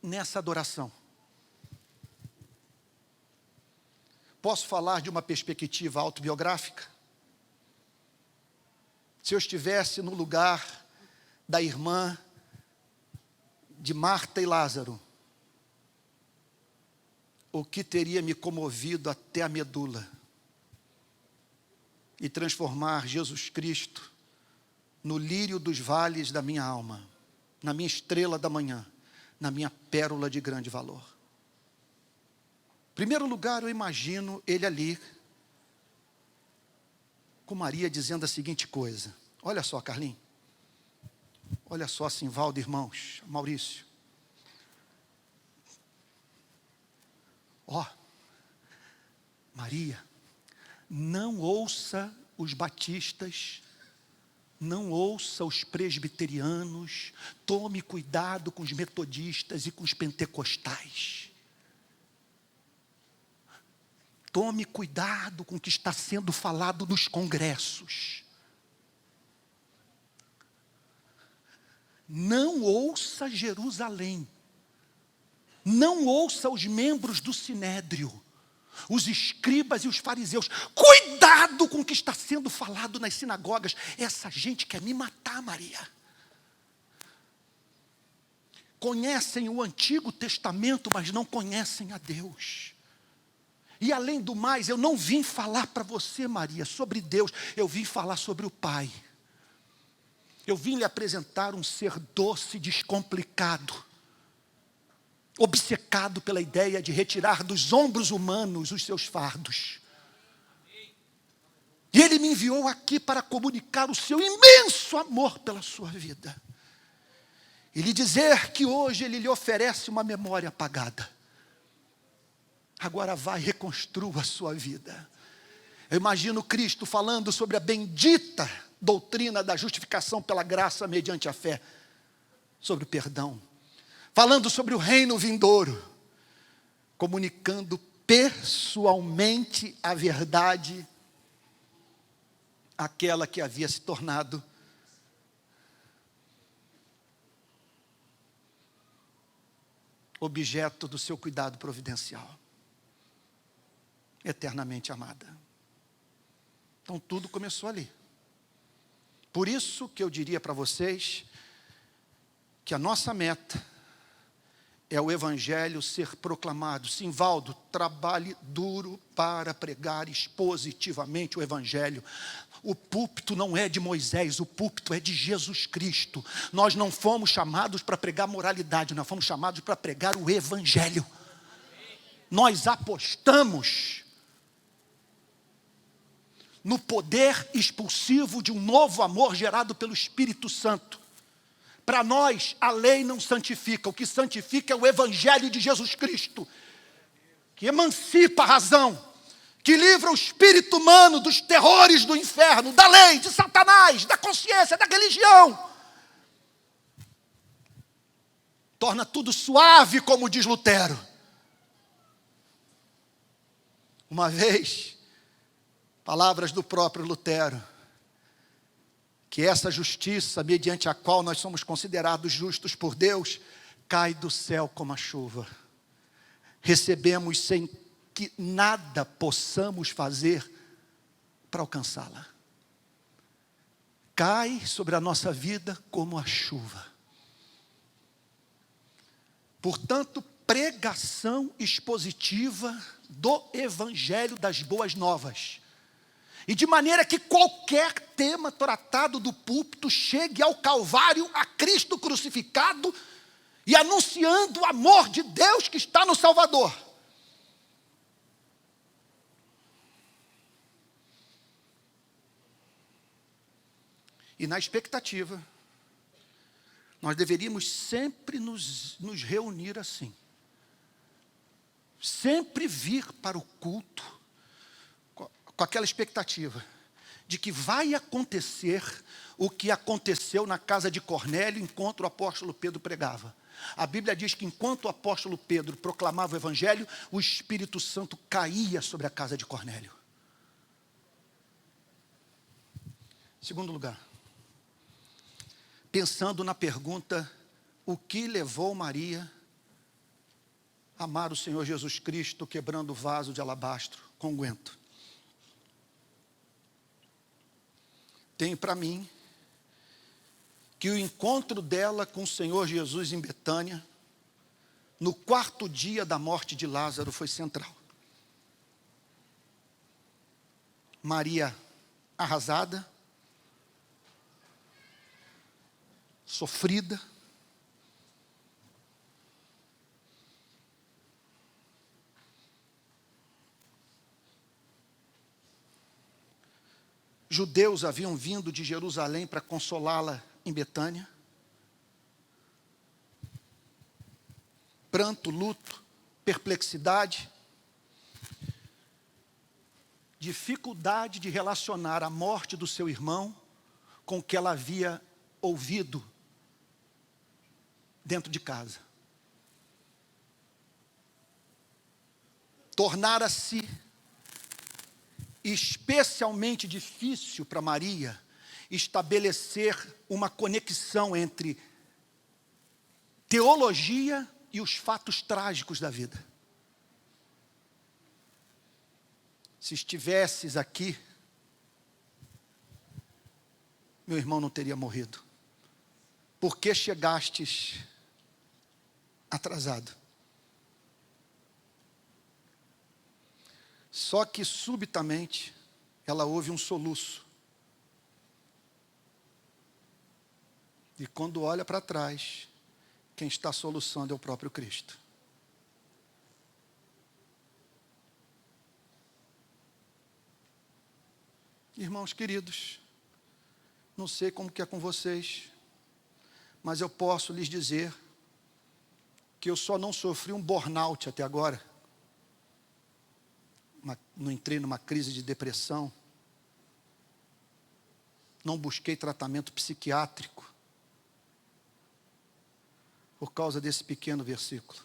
nessa adoração. Posso falar de uma perspectiva autobiográfica? Se eu estivesse no lugar da irmã de Marta e Lázaro, o que teria me comovido até a medula e transformar Jesus Cristo no lírio dos vales da minha alma, na minha estrela da manhã, na minha pérola de grande valor. Em primeiro lugar, eu imagino ele ali, com Maria dizendo a seguinte coisa. Olha só, Carlinhos. Olha só, Simvaldo, irmãos, Maurício. Ó, Maria, não ouça os batistas, não ouça os presbiterianos, tome cuidado com os metodistas e com os pentecostais. Tome cuidado com o que está sendo falado nos congressos. Não ouça Jerusalém. Não ouça os membros do Sinédrio, os escribas e os fariseus. Cuidado com o que está sendo falado nas sinagogas. Essa gente quer me matar, Maria. Conhecem o Antigo Testamento, mas não conhecem a Deus. E além do mais, eu não vim falar para você, Maria, sobre Deus. Eu vim falar sobre o Pai. Eu vim lhe apresentar um ser doce, descomplicado, obcecado pela ideia de retirar dos ombros humanos os seus fardos. E Ele me enviou aqui para comunicar o seu imenso amor pela sua vida. E lhe dizer que hoje Ele lhe oferece uma memória apagada. Agora vai, reconstrua a sua vida. Eu imagino Cristo falando sobre a bendita doutrina da justificação pela graça mediante a fé, sobre o perdão, falando sobre o reino vindouro, comunicando pessoalmente a verdade, aquela que havia se tornado objeto do seu cuidado providencial, eternamente amada. Então tudo começou ali. Por isso que eu diria para vocês que a nossa meta é o Evangelho ser proclamado. Simvaldo, trabalhe duro para pregar expositivamente o Evangelho. O púlpito não é de Moisés, o púlpito é de Jesus Cristo. Nós não fomos chamados para pregar moralidade, nós fomos chamados para pregar o Evangelho. Nós apostamos no poder expulsivo de um novo amor gerado pelo Espírito Santo. Para nós, a lei não santifica. O que santifica é o Evangelho de Jesus Cristo, que emancipa a razão, que livra o espírito humano dos terrores do inferno, da lei, de Satanás, da consciência, da religião. Torna tudo suave, como diz Lutero. Uma vez, palavras do próprio Lutero, que essa justiça, mediante a qual nós somos considerados justos por Deus, cai do céu como a chuva. Recebemos sem que nada possamos fazer para alcançá-la. Cai sobre a nossa vida como a chuva. Portanto, pregação expositiva do Evangelho das Boas Novas. E de maneira que qualquer tema tratado do púlpito chegue ao Calvário, a Cristo crucificado e anunciando o amor de Deus que está no Salvador. E na expectativa, nós deveríamos sempre nos reunir assim. Sempre vir para o culto com aquela expectativa de que vai acontecer o que aconteceu na casa de Cornélio enquanto o apóstolo Pedro pregava. A Bíblia diz que enquanto o apóstolo Pedro proclamava o Evangelho, o Espírito Santo caía sobre a casa de Cornélio. Segundo lugar, pensando na pergunta, o que levou Maria a amar o Senhor Jesus Cristo quebrando o vaso de alabastro com unguento? Tem para mim que o encontro dela com o Senhor Jesus em Betânia no quarto dia da morte de Lázaro foi central. Maria arrasada, sofrida, judeus haviam vindo de Jerusalém para consolá-la em Betânia. Pranto, luto, perplexidade, dificuldade de relacionar a morte do seu irmão com o que ela havia ouvido dentro de casa. Tornara-se especialmente difícil para Maria estabelecer uma conexão entre teologia e os fatos trágicos da vida. Se estivesses aqui, meu irmão não teria morrido. Por que chegastes atrasado? Só que subitamente ela ouve um soluço. E quando olha para trás, quem está soluçando é o próprio Cristo. Irmãos queridos, não sei como que é com vocês, mas eu posso lhes dizer que eu só não sofri um burnout até agora. Não entrei numa crise de depressão. Não busquei tratamento psiquiátrico. Por causa desse pequeno versículo.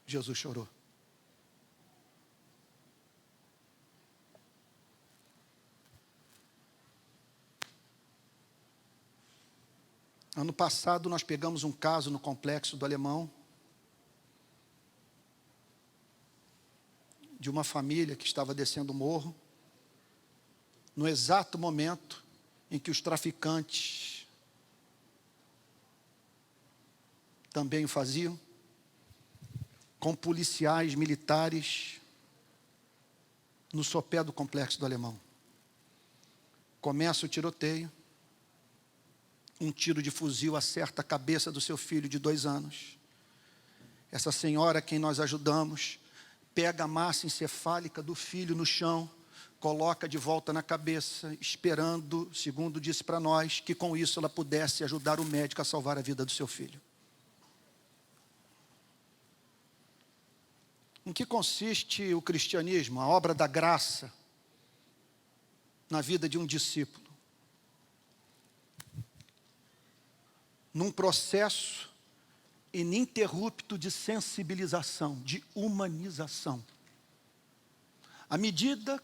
Jesus chorou. Ano passado nós pegamos um caso no Complexo do Alemão, de uma família que estava descendo o morro, no exato momento em que os traficantes também o faziam, com policiais militares no sopé do Complexo do Alemão. Começa o tiroteio, um tiro de fuzil acerta a cabeça do seu filho de 2 anos. Essa senhora, a quem nós ajudamos, pega a massa encefálica do filho no chão, coloca de volta na cabeça, esperando, segundo disse para nós, que com isso ela pudesse ajudar o médico a salvar a vida do seu filho. Em que consiste o cristianismo, a obra da graça, na vida de um discípulo? Num processo ininterrupto de sensibilização, de humanização. À medida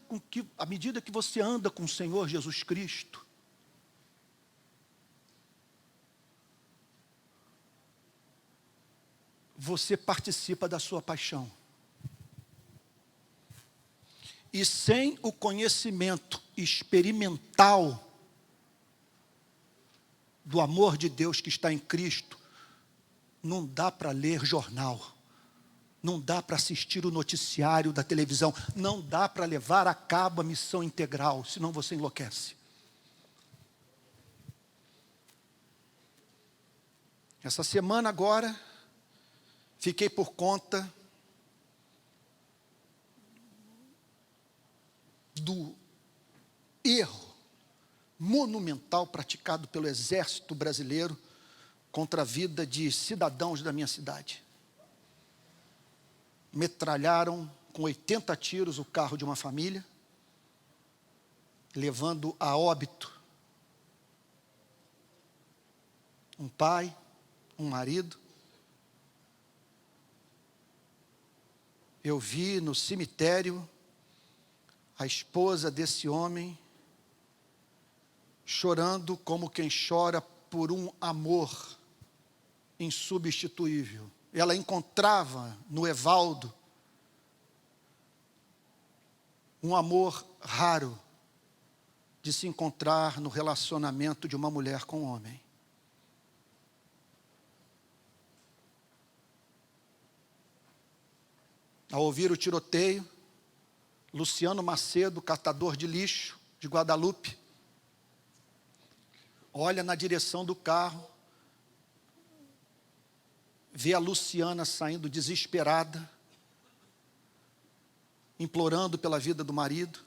que você anda com o Senhor Jesus Cristo, você participa da sua paixão. E sem o conhecimento experimental do amor de Deus que está em Cristo, não dá para ler jornal, não dá para assistir o noticiário da televisão, não dá para levar a cabo a missão integral, senão você enlouquece. Essa semana agora, fiquei por conta do erro monumental praticado pelo Exército Brasileiro contra a vida de cidadãos da minha cidade. Metralharam com 80 tiros o carro de uma família, levando a óbito um pai, um marido. Eu vi no cemitério a esposa desse homem chorando como quem chora por um amor insubstituível. Ela encontrava no Evaldo um amor raro de se encontrar no relacionamento de uma mulher com um homem. Ao ouvir o tiroteio, Luciano Macedo, catador de lixo de Guadalupe, olha na direção do carro, vê a Luciana saindo desesperada, implorando pela vida do marido.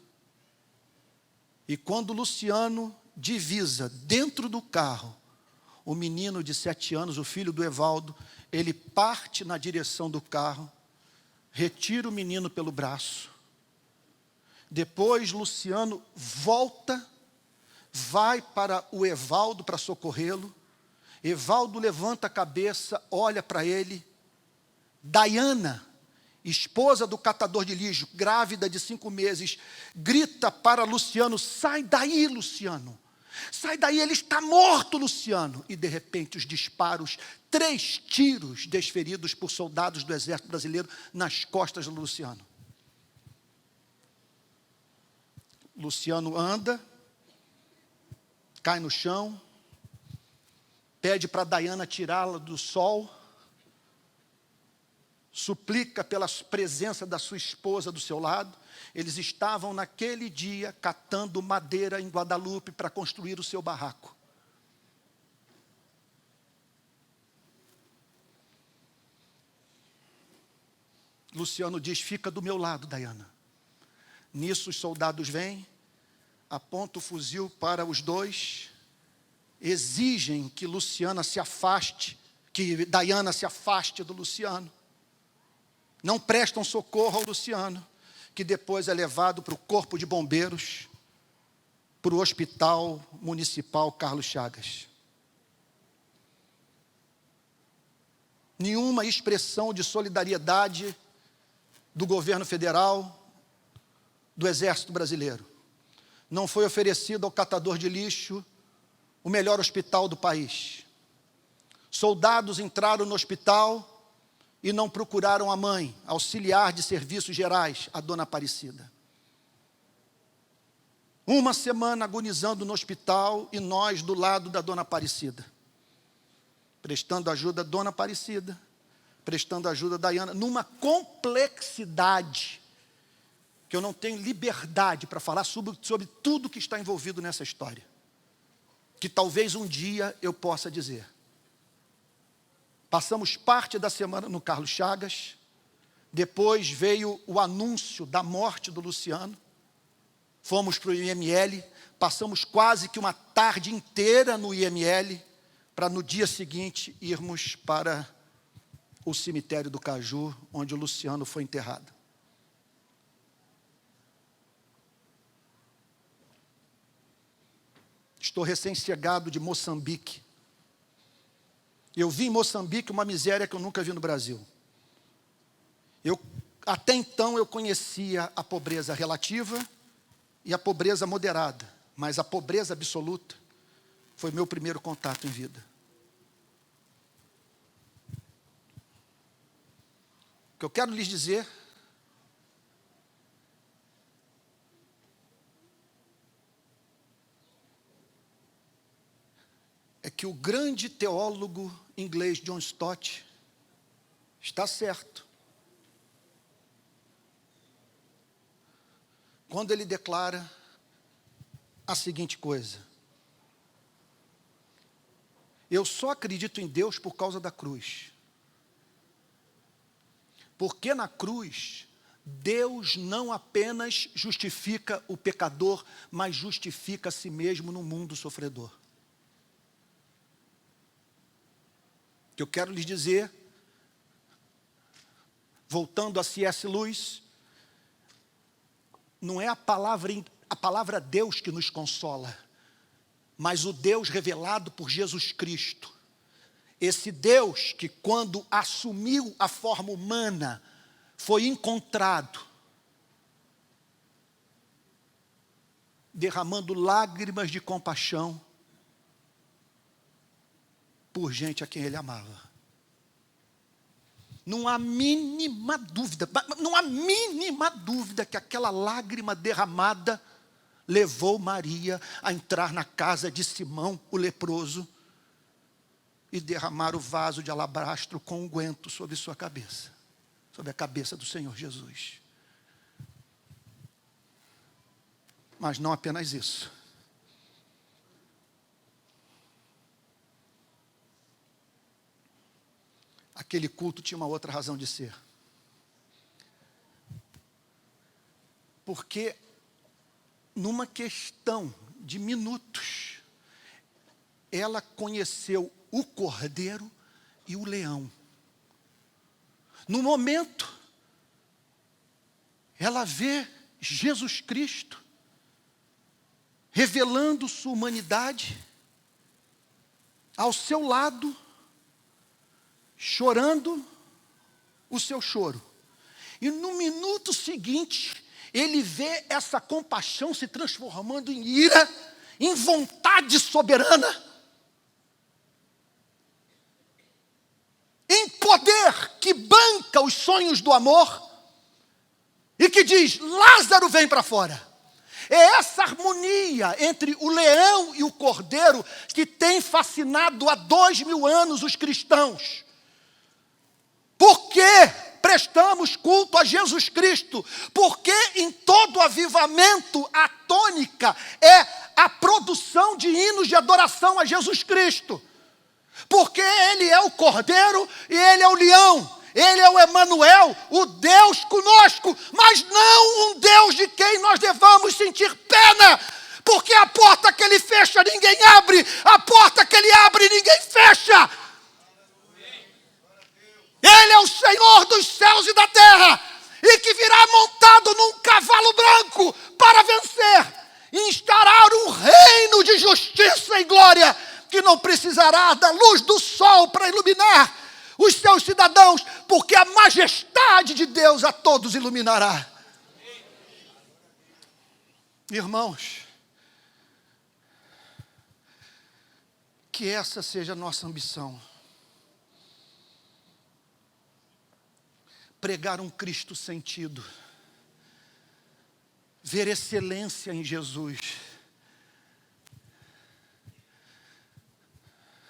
E quando Luciano divisa dentro do carro o menino de 7 anos, o filho do Evaldo, ele parte na direção do carro, retira o menino pelo braço. Depois Luciano volta, vai para o Evaldo para socorrê-lo. Evaldo levanta a cabeça, olha para ele. Dayana, esposa do catador de lixo, grávida de 5 meses, grita para Luciano: sai daí, Luciano. Sai daí, ele está morto, Luciano. E de repente os disparos, 3 tiros desferidos por soldados do exército brasileiro nas costas do Luciano. Luciano anda, cai no chão, pede para Dayana tirá-la do sol, suplica pela presença da sua esposa do seu lado. Eles estavam naquele dia catando madeira em Guadalupe para construir o seu barraco. Luciano diz: fica do meu lado, Dayana. Nisso os soldados vêm, apontam o fuzil para os dois, exigem que Luciana se afaste, que Dayana se afaste do Luciano. Não prestam socorro ao Luciano, que depois é levado para o corpo de bombeiros, para o hospital municipal Carlos Chagas. Nenhuma expressão de solidariedade do governo federal, do Exército Brasileiro. Não foi oferecido ao catador de lixo o melhor hospital do país. Soldados entraram no hospital e não procuraram a mãe, auxiliar de serviços gerais, a dona Aparecida. 1 semana agonizando no hospital e nós do lado da dona Aparecida, prestando ajuda à dona Aparecida, prestando ajuda a Dayana, numa complexidade que eu não tenho liberdade para falar sobre tudo que está envolvido nessa história, que talvez um dia eu possa dizer. Passamos parte da semana no Carlos Chagas, depois veio o anúncio da morte do Luciano, fomos para o IML, passamos quase que uma tarde inteira no IML, para no dia seguinte irmos para o cemitério do Caju, onde o Luciano foi enterrado. Estou recém-chegado de Moçambique. Eu vi em Moçambique uma miséria que eu nunca vi no Brasil. Até então eu conhecia a pobreza relativa e a pobreza moderada, mas a pobreza absoluta foi meu primeiro contato em vida. O que eu quero lhes dizer é que o grande teólogo inglês John Stott está certo quando ele declara a seguinte coisa: eu só acredito em Deus por causa da cruz. Porque na cruz, Deus não apenas justifica o pecador, mas justifica a si mesmo no mundo sofredor. O que eu quero lhes dizer, voltando a C.S. Lewis, não é a palavra Deus que nos consola, mas o Deus revelado por Jesus Cristo. Esse Deus que, quando assumiu a forma humana, foi encontrado derramando lágrimas de compaixão por gente a quem ele amava. Não há mínima dúvida que aquela lágrima derramada levou Maria a entrar na casa de Simão, o leproso, e derramar o vaso de alabastro com unguento sobre sua cabeça. sobre a cabeça do Senhor Jesus. Mas não apenas isso. Aquele culto tinha uma outra razão de ser. Porque numa questão de minutos, ela conheceu o cordeiro e o leão. No momento, ela vê Jesus Cristo revelando sua humanidade, ao seu lado, chorando o seu choro. E no minuto seguinte, ele vê essa compaixão se transformando em ira, em vontade soberana, em poder que banca os sonhos do amor e que diz: Lázaro, vem para fora. É essa harmonia entre o leão e o cordeiro que tem fascinado há 2000 anos os cristãos. Por que prestamos culto a Jesus Cristo? Porque em todo avivamento a tônica é a produção de hinos de adoração a Jesus Cristo. Porque Ele é o cordeiro e Ele é o leão. Ele é o Emanuel, o Deus conosco, mas não um Deus de quem nós devamos sentir pena, porque a porta que Ele fecha, ninguém abre, a porta que Ele abre, ninguém fecha. Ele é o Senhor dos céus e da terra, e que virá montado num cavalo branco para vencer, e instaurar um reino de justiça e glória, que não precisará da luz do sol para iluminar os seus cidadãos, porque a majestade de Deus a todos iluminará. Irmãos, que essa seja a nossa ambição. Pregar um Cristo sentido, ver excelência em Jesus,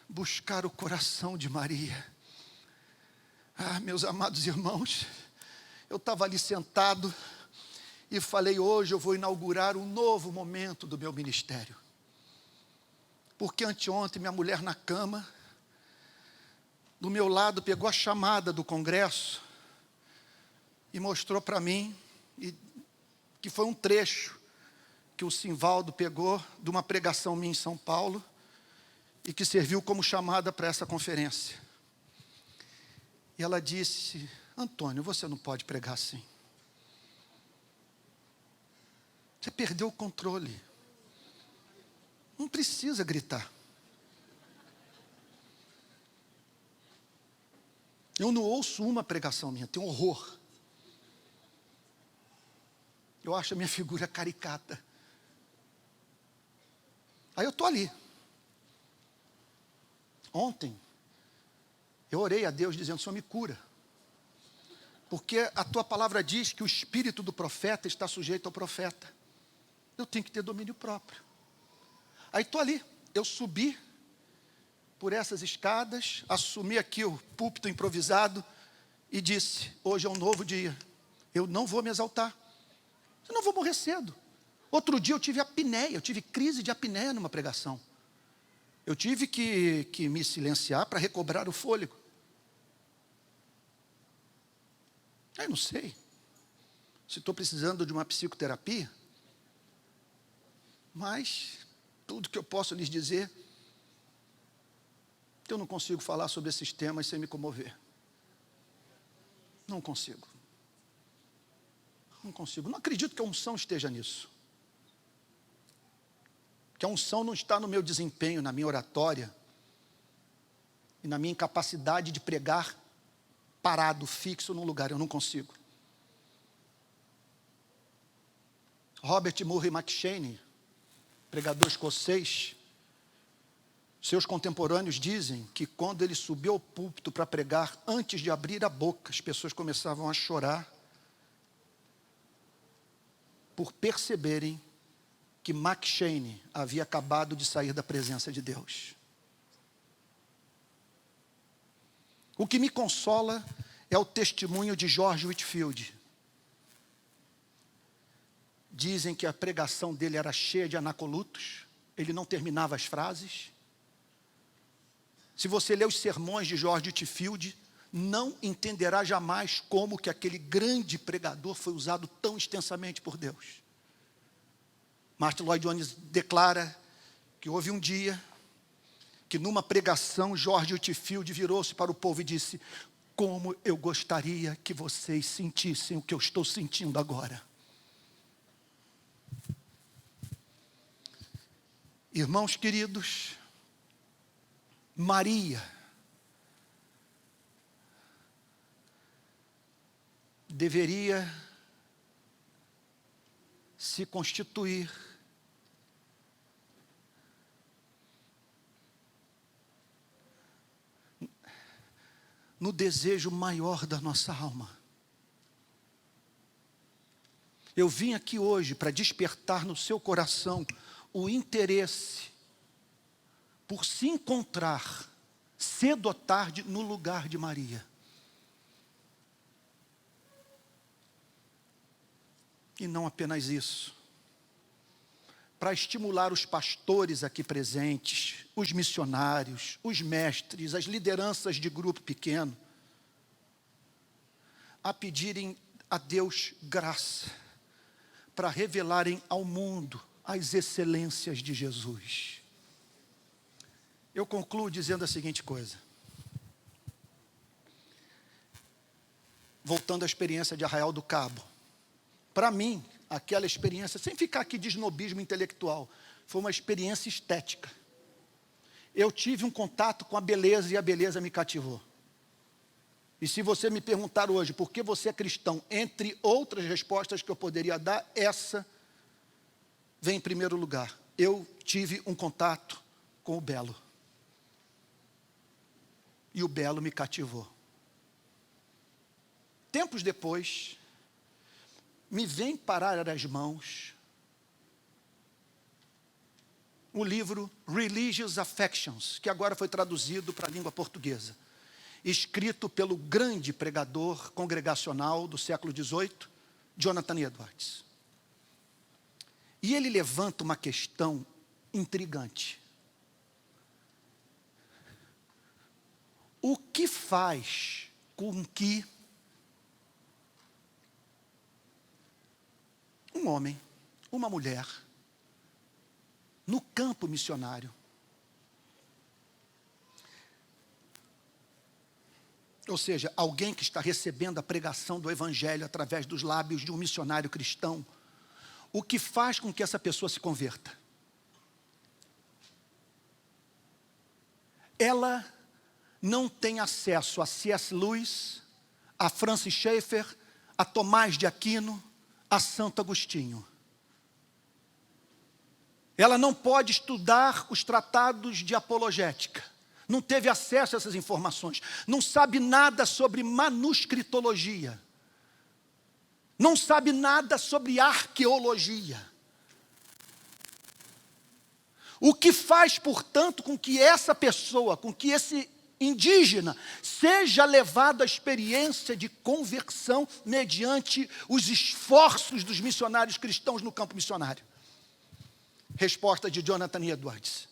buscar o coração de Maria. Meus amados irmãos, eu estava ali sentado e falei: hoje eu vou inaugurar um novo momento do meu ministério. Porque anteontem minha mulher na cama, do meu lado, pegou a chamada do congresso e mostrou para mim que foi um trecho que o Simvaldo pegou de uma pregação minha em São Paulo e que serviu como chamada para essa conferência. E ela disse: Antônio, você não pode pregar assim. Você perdeu o controle. Não precisa gritar. Eu não ouço uma pregação minha, tenho horror. Eu acho a minha figura caricata. Aí eu estou ali. Ontem, eu orei a Deus dizendo: Senhor, me cura. Porque a tua palavra diz que o espírito do profeta está sujeito ao profeta. Eu tenho que ter domínio próprio. Aí estou ali. Eu subi por essas escadas, assumi aqui o púlpito improvisado e disse: hoje é um novo dia. Eu não vou me exaltar. Eu não vou morrer cedo. Outro dia eu tive apneia, eu tive crise de apneia numa pregação. Eu tive que me silenciar para recobrar o fôlego. Eu não sei se estou precisando de uma psicoterapia, mas tudo que eu posso lhes dizer, que eu não consigo falar sobre esses temas sem me comover. Não consigo. Não consigo. Não acredito que a unção esteja nisso. Que a unção não está no meu desempenho, na minha oratória e na minha incapacidade de pregar parado, fixo num lugar. Eu não consigo. Robert Murray McCheyne, pregador escocês, seus contemporâneos dizem que quando ele subiu ao púlpito para pregar, antes de abrir a boca, as pessoas começavam a chorar por perceberem que McCheyne havia acabado de sair da presença de Deus. O que me consola é o testemunho de George Whitefield. Dizem que a pregação dele era cheia de anacolutos, ele não terminava as frases. Se você ler os sermões de George Whitefield, não entenderá jamais como que aquele grande pregador foi usado tão extensamente por Deus. Martin Lloyd-Jones declara que houve um dia que numa pregação George Whitefield virou-se para o povo e disse: como eu gostaria que vocês sentissem o que eu estou sentindo agora. Irmãos queridos, Maria deveria se constituir no desejo maior da nossa alma. Eu vim aqui hoje para despertar no seu coração o interesse por se encontrar cedo ou tarde no lugar de Maria. E não apenas isso. Para estimular os pastores aqui presentes, os missionários, os mestres, as lideranças de grupo pequeno, a pedirem a Deus graça para revelarem ao mundo as excelências de Jesus. Eu concluo dizendo a seguinte coisa. Voltando à experiência de Arraial do Cabo. Para mim, aquela experiência, sem ficar aqui de snobismo intelectual, foi uma experiência estética. Eu tive um contato com a beleza e a beleza me cativou. E se você me perguntar hoje por que você é cristão, entre outras respostas que eu poderia dar, essa vem em primeiro lugar. Eu tive um contato com o belo. E o belo me cativou. Tempos depois, me vem parar as mãos o livro Religious Affections, que agora foi traduzido para a língua portuguesa, escrito pelo grande pregador congregacional do século XVIII, Jonathan Edwards. E ele levanta uma questão intrigante. O que faz com que um homem, uma mulher, no campo missionário, ou seja, alguém que está recebendo a pregação do Evangelho através dos lábios de um missionário cristão, o que faz com que essa pessoa se converta? Ela não tem acesso a C.S. Lewis, a Francis Schaeffer, a Tomás de Aquino, a Santo Agostinho. Ela não pode estudar os tratados de apologética. Não teve acesso a essas informações. Não sabe nada sobre manuscritologia. Não sabe nada sobre arqueologia. O que faz, portanto, com que essa pessoa, com que esse indígena, seja levado à experiência de conversão mediante os esforços dos missionários cristãos no campo missionário? Resposta de Jonathan Edwards.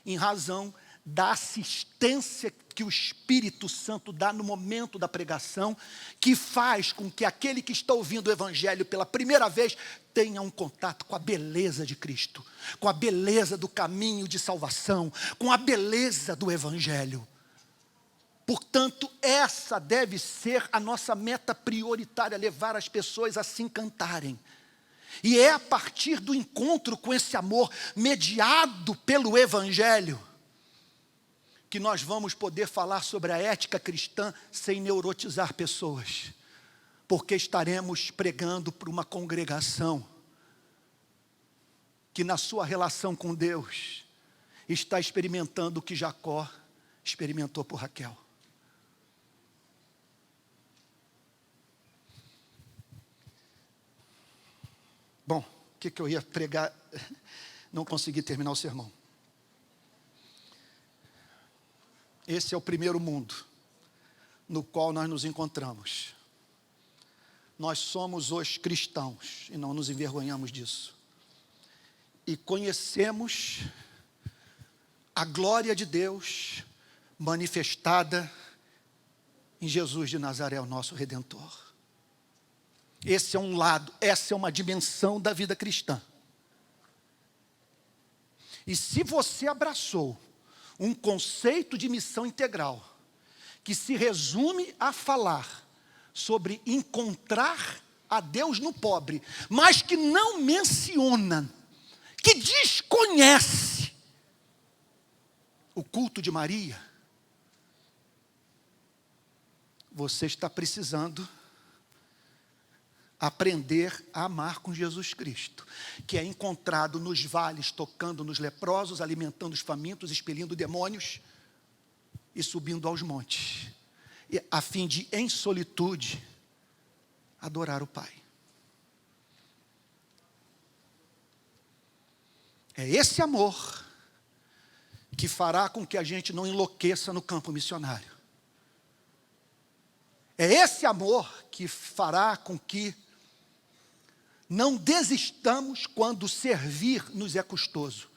Em razão da assistência que o Espírito Santo dá no momento da pregação, que faz com que aquele que está ouvindo o Evangelho pela primeira vez tenha um contato com a beleza de Cristo, com a beleza do caminho de salvação, com a beleza do Evangelho. Portanto, essa deve ser a nossa meta prioritária, levar as pessoas a se encantarem. E é a partir do encontro com esse amor mediado pelo Evangelho que nós vamos poder falar sobre a ética cristã sem neurotizar pessoas, porque estaremos pregando para uma congregação que na sua relação com Deus está experimentando o que Jacó experimentou por Raquel. Bom, o que eu ia pregar? Não consegui terminar o sermão. Esse é o primeiro mundo. no qual nós nos encontramos. Nós somos os cristãos e não nos envergonhamos disso. E conhecemos a glória de Deus manifestada em Jesus de Nazaré, o nosso Redentor. Esse é um lado, essa é uma dimensão da vida cristã. E se você abraçou um conceito de missão integral, que se resume a falar sobre encontrar a Deus no pobre, mas que não menciona, que desconhece o culto de Maria, você está precisando aprender a amar com Jesus Cristo, que é encontrado nos vales, tocando nos leprosos, alimentando os famintos, expelindo demônios e subindo aos montes, a fim de, em solitude, adorar o Pai. É esse amor que fará com que a gente não enlouqueça no campo missionário. É esse amor que fará com que não desistamos quando servir nos é custoso.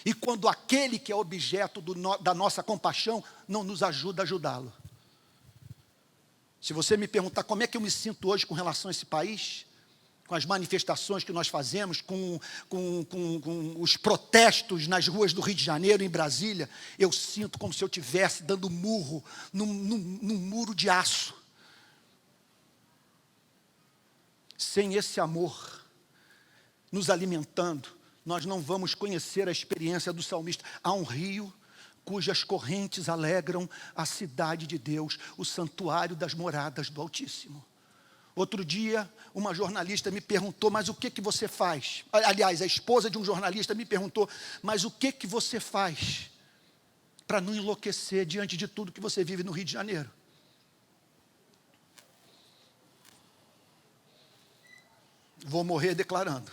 E quando aquele que é objeto da nossa compaixão não nos ajuda a ajudá-lo. Se você me perguntar como é que eu me sinto hoje com relação a esse país, com as manifestações que nós fazemos, com os protestos nas ruas do Rio de Janeiro, em Brasília, eu sinto como se eu estivesse dando murro num muro de aço. Sem esse amor nos alimentando, nós não vamos conhecer a experiência do salmista. Há um rio cujas correntes alegram a cidade de Deus, o santuário das moradas do Altíssimo. Outro dia, uma jornalista me perguntou, mas o que você faz? Aliás, a esposa de um jornalista me perguntou, mas o que você faz para não enlouquecer diante de tudo que você vive no Rio de Janeiro? Vou morrer declarando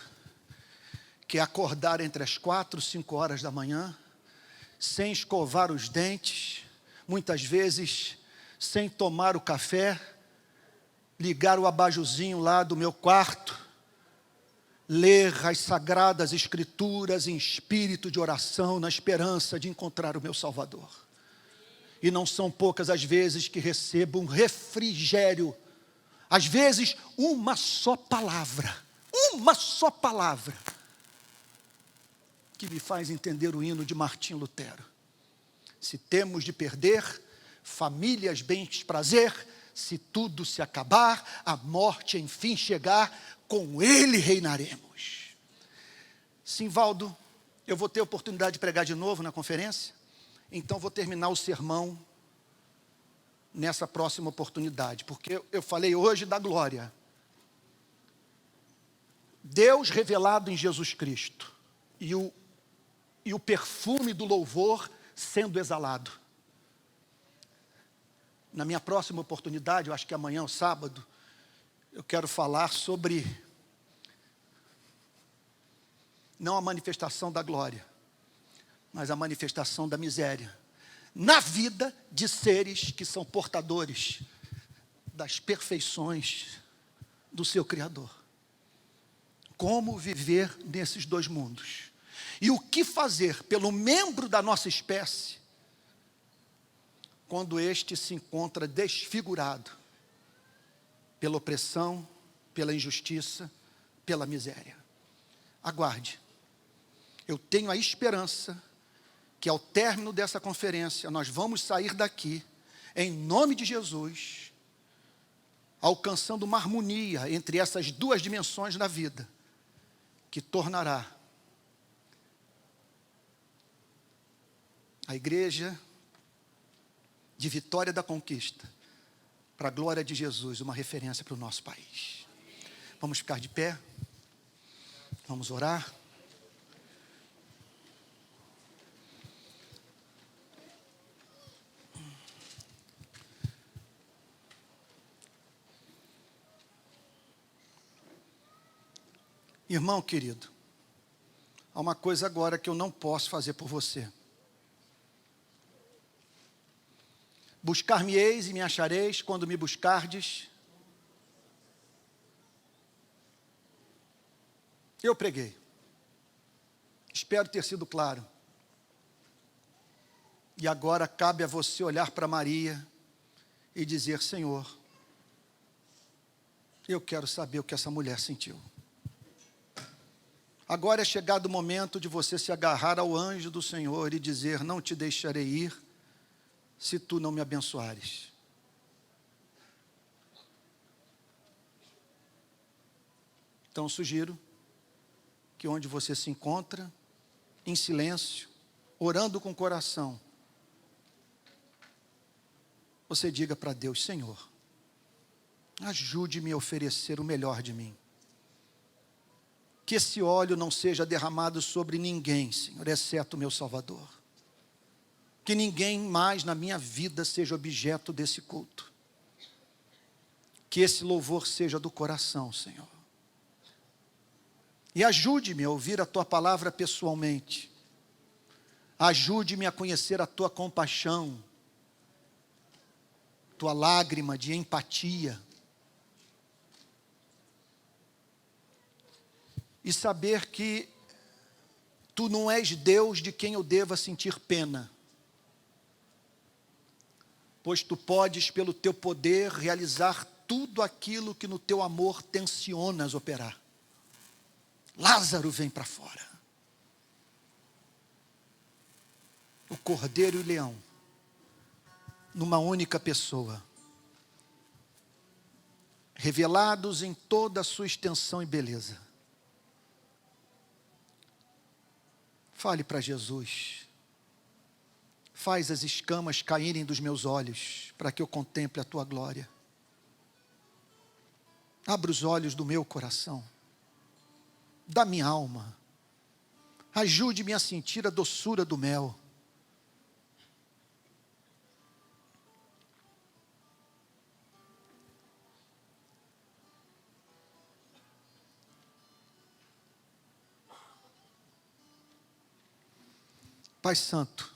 que acordar entre as 4 e 5 horas da manhã, sem escovar os dentes, muitas vezes sem tomar o café, ligar o abajuzinho lá do meu quarto, ler as sagradas escrituras em espírito de oração, na esperança de encontrar o meu Salvador. E não são poucas as vezes que recebo um refrigério, às vezes uma só palavra, que me faz entender o hino de Martim Lutero. Se temos de perder famílias, bens, prazer, se tudo se acabar, a morte enfim chegar, com ele reinaremos. Simvaldo, eu vou ter a oportunidade de pregar de novo na conferência, então vou terminar o sermão nessa próxima oportunidade, porque eu falei hoje da glória. Deus revelado em Jesus Cristo e o perfume do louvor sendo exalado. Na minha próxima oportunidade, eu acho que amanhã ou sábado, eu quero falar sobre não a manifestação da glória, mas a manifestação da miséria na vida de seres que são portadores das perfeições do seu Criador. Como viver nesses dois mundos? E o que fazer pelo membro da nossa espécie quando este se encontra desfigurado pela opressão, pela injustiça, pela miséria? Aguarde. Eu tenho a esperança que ao término dessa conferência nós vamos sair daqui, em nome de Jesus, alcançando uma harmonia entre essas duas dimensões da vida, que tornará a igreja de Vitória da Conquista, para a glória de Jesus, uma referência para o nosso país. Vamos ficar de pé, vamos orar. Irmão querido, há uma coisa agora que eu não posso fazer por você. Buscar-me-eis e me achareis quando me buscardes. Eu preguei. Espero ter sido claro. E agora cabe a você olhar para Maria e dizer: Senhor, eu quero saber o que essa mulher sentiu. Agora é chegado o momento de você se agarrar ao anjo do Senhor e dizer: não te deixarei ir se tu não me abençoares. Então sugiro que onde você se encontra, em silêncio, orando com o coração, você diga para Deus: Senhor, ajude-me a oferecer o melhor de mim. Que esse óleo não seja derramado sobre ninguém, Senhor, exceto o meu Salvador. Que ninguém mais na minha vida seja objeto desse culto. Que esse louvor seja do coração, Senhor. E ajude-me a ouvir a Tua palavra pessoalmente. Ajude-me a conhecer a Tua compaixão, Tua lágrima de empatia. E saber que Tu não és Deus de quem eu deva sentir pena. Pois Tu podes, pelo Teu poder, realizar tudo aquilo que no Teu amor tensionas operar. Lázaro vem para fora. O cordeiro e o leão, numa única pessoa, revelados em toda a sua extensão e beleza. Fale para Jesus. Faz as escamas caírem dos meus olhos, para que eu contemple a Tua glória. Abra os olhos do meu coração, da minha alma. Ajude-me a sentir a doçura do mel. Pai Santo,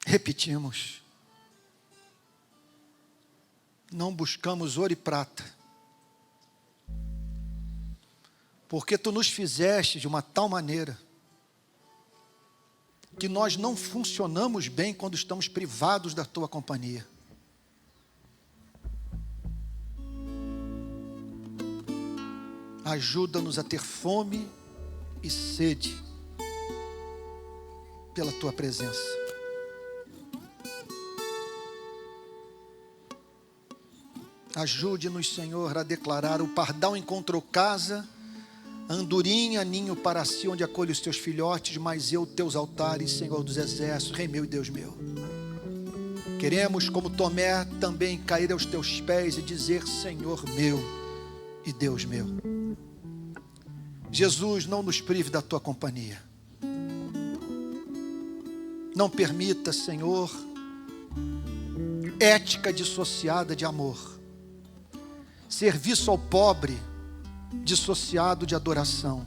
repetimos, não buscamos ouro e prata, porque Tu nos fizeste de uma tal maneira que nós não funcionamos bem quando estamos privados da Tua companhia. Ajuda-nos a ter fome e sede pela Tua presença. Ajude-nos, Senhor, a declarar: o pardal encontrou casa, a andorinha ninho para si, onde acolhe os Teus filhotes, mas eu, Teus altares, Senhor dos exércitos, Rei meu e Deus meu. Queremos, como Tomé, também cair aos Teus pés e dizer: Senhor meu e Deus meu. Jesus, não nos prive da Tua companhia. Não permita, Senhor, ética dissociada de amor. Serviço ao pobre dissociado de adoração.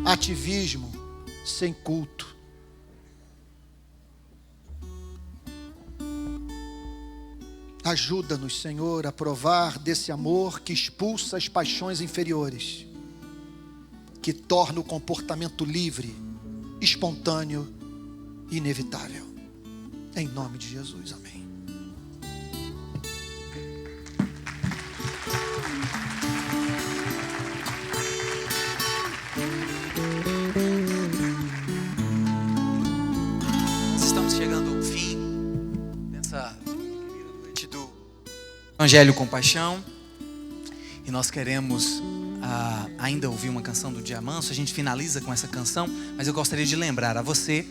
Ativismo sem culto. Ajuda-nos, Senhor, a provar desse amor que expulsa as paixões inferiores, que torna o comportamento livre, espontâneo e inevitável. Em nome de Jesus, amém. Nós estamos chegando ao fim dessa noite do Evangelho com Paixão, e nós queremos ainda ouvir uma canção do Dia Manso. A gente finaliza com essa canção, mas eu gostaria de lembrar a você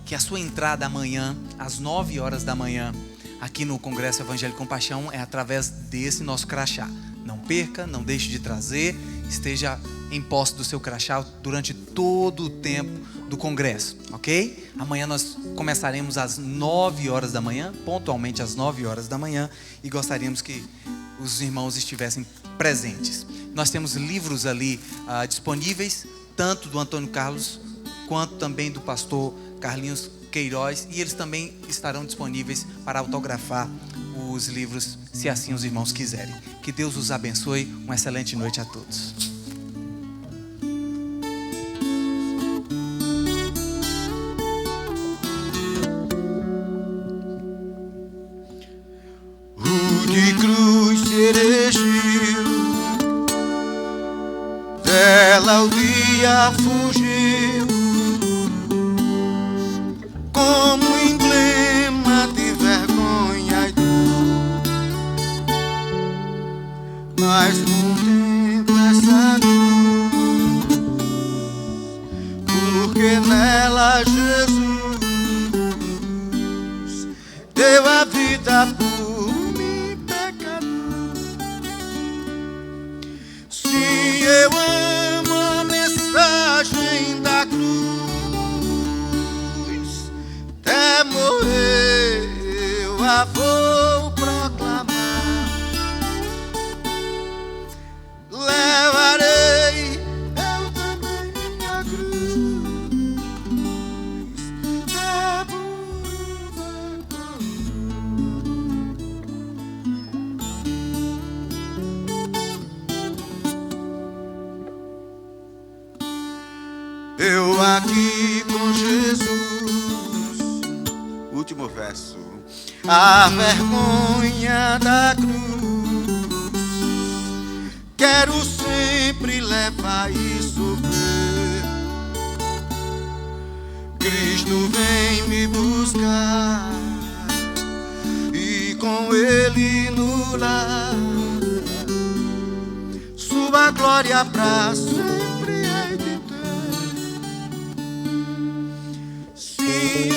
que a sua entrada amanhã, às 9 horas da manhã, aqui no Congresso Evangelho com Paixão, é através desse nosso crachá. Não perca, não deixe de trazer, esteja em posse do seu crachá durante todo o tempo do congresso, ok? Amanhã nós começaremos às 9 horas da manhã, pontualmente às 9 horas da manhã, e gostaríamos que os irmãos estivessem presentes. Nós temos livros ali disponíveis, tanto do Antônio Carlos quanto também do pastor Carlinhos Queiroz, e eles também estarão disponíveis para autografar os livros, se assim os irmãos quiserem. Que Deus os abençoe. Uma excelente noite a todos. De cruz cerejeiro, dela o dia fugiu, como emblema de vergonha e dor. Mas contempla essa cruz, porque nela Jesus deu a vida por eu amo a mensagem da cruz, até morrer eu a vou proclamar. Levarei eu também minha cruz, é eu aqui com Jesus, último verso, a vergonha da cruz, quero sempre levar e sofrer. Cristo vem me buscar e com Ele no lar, sua glória pra sempre hei de ter. Se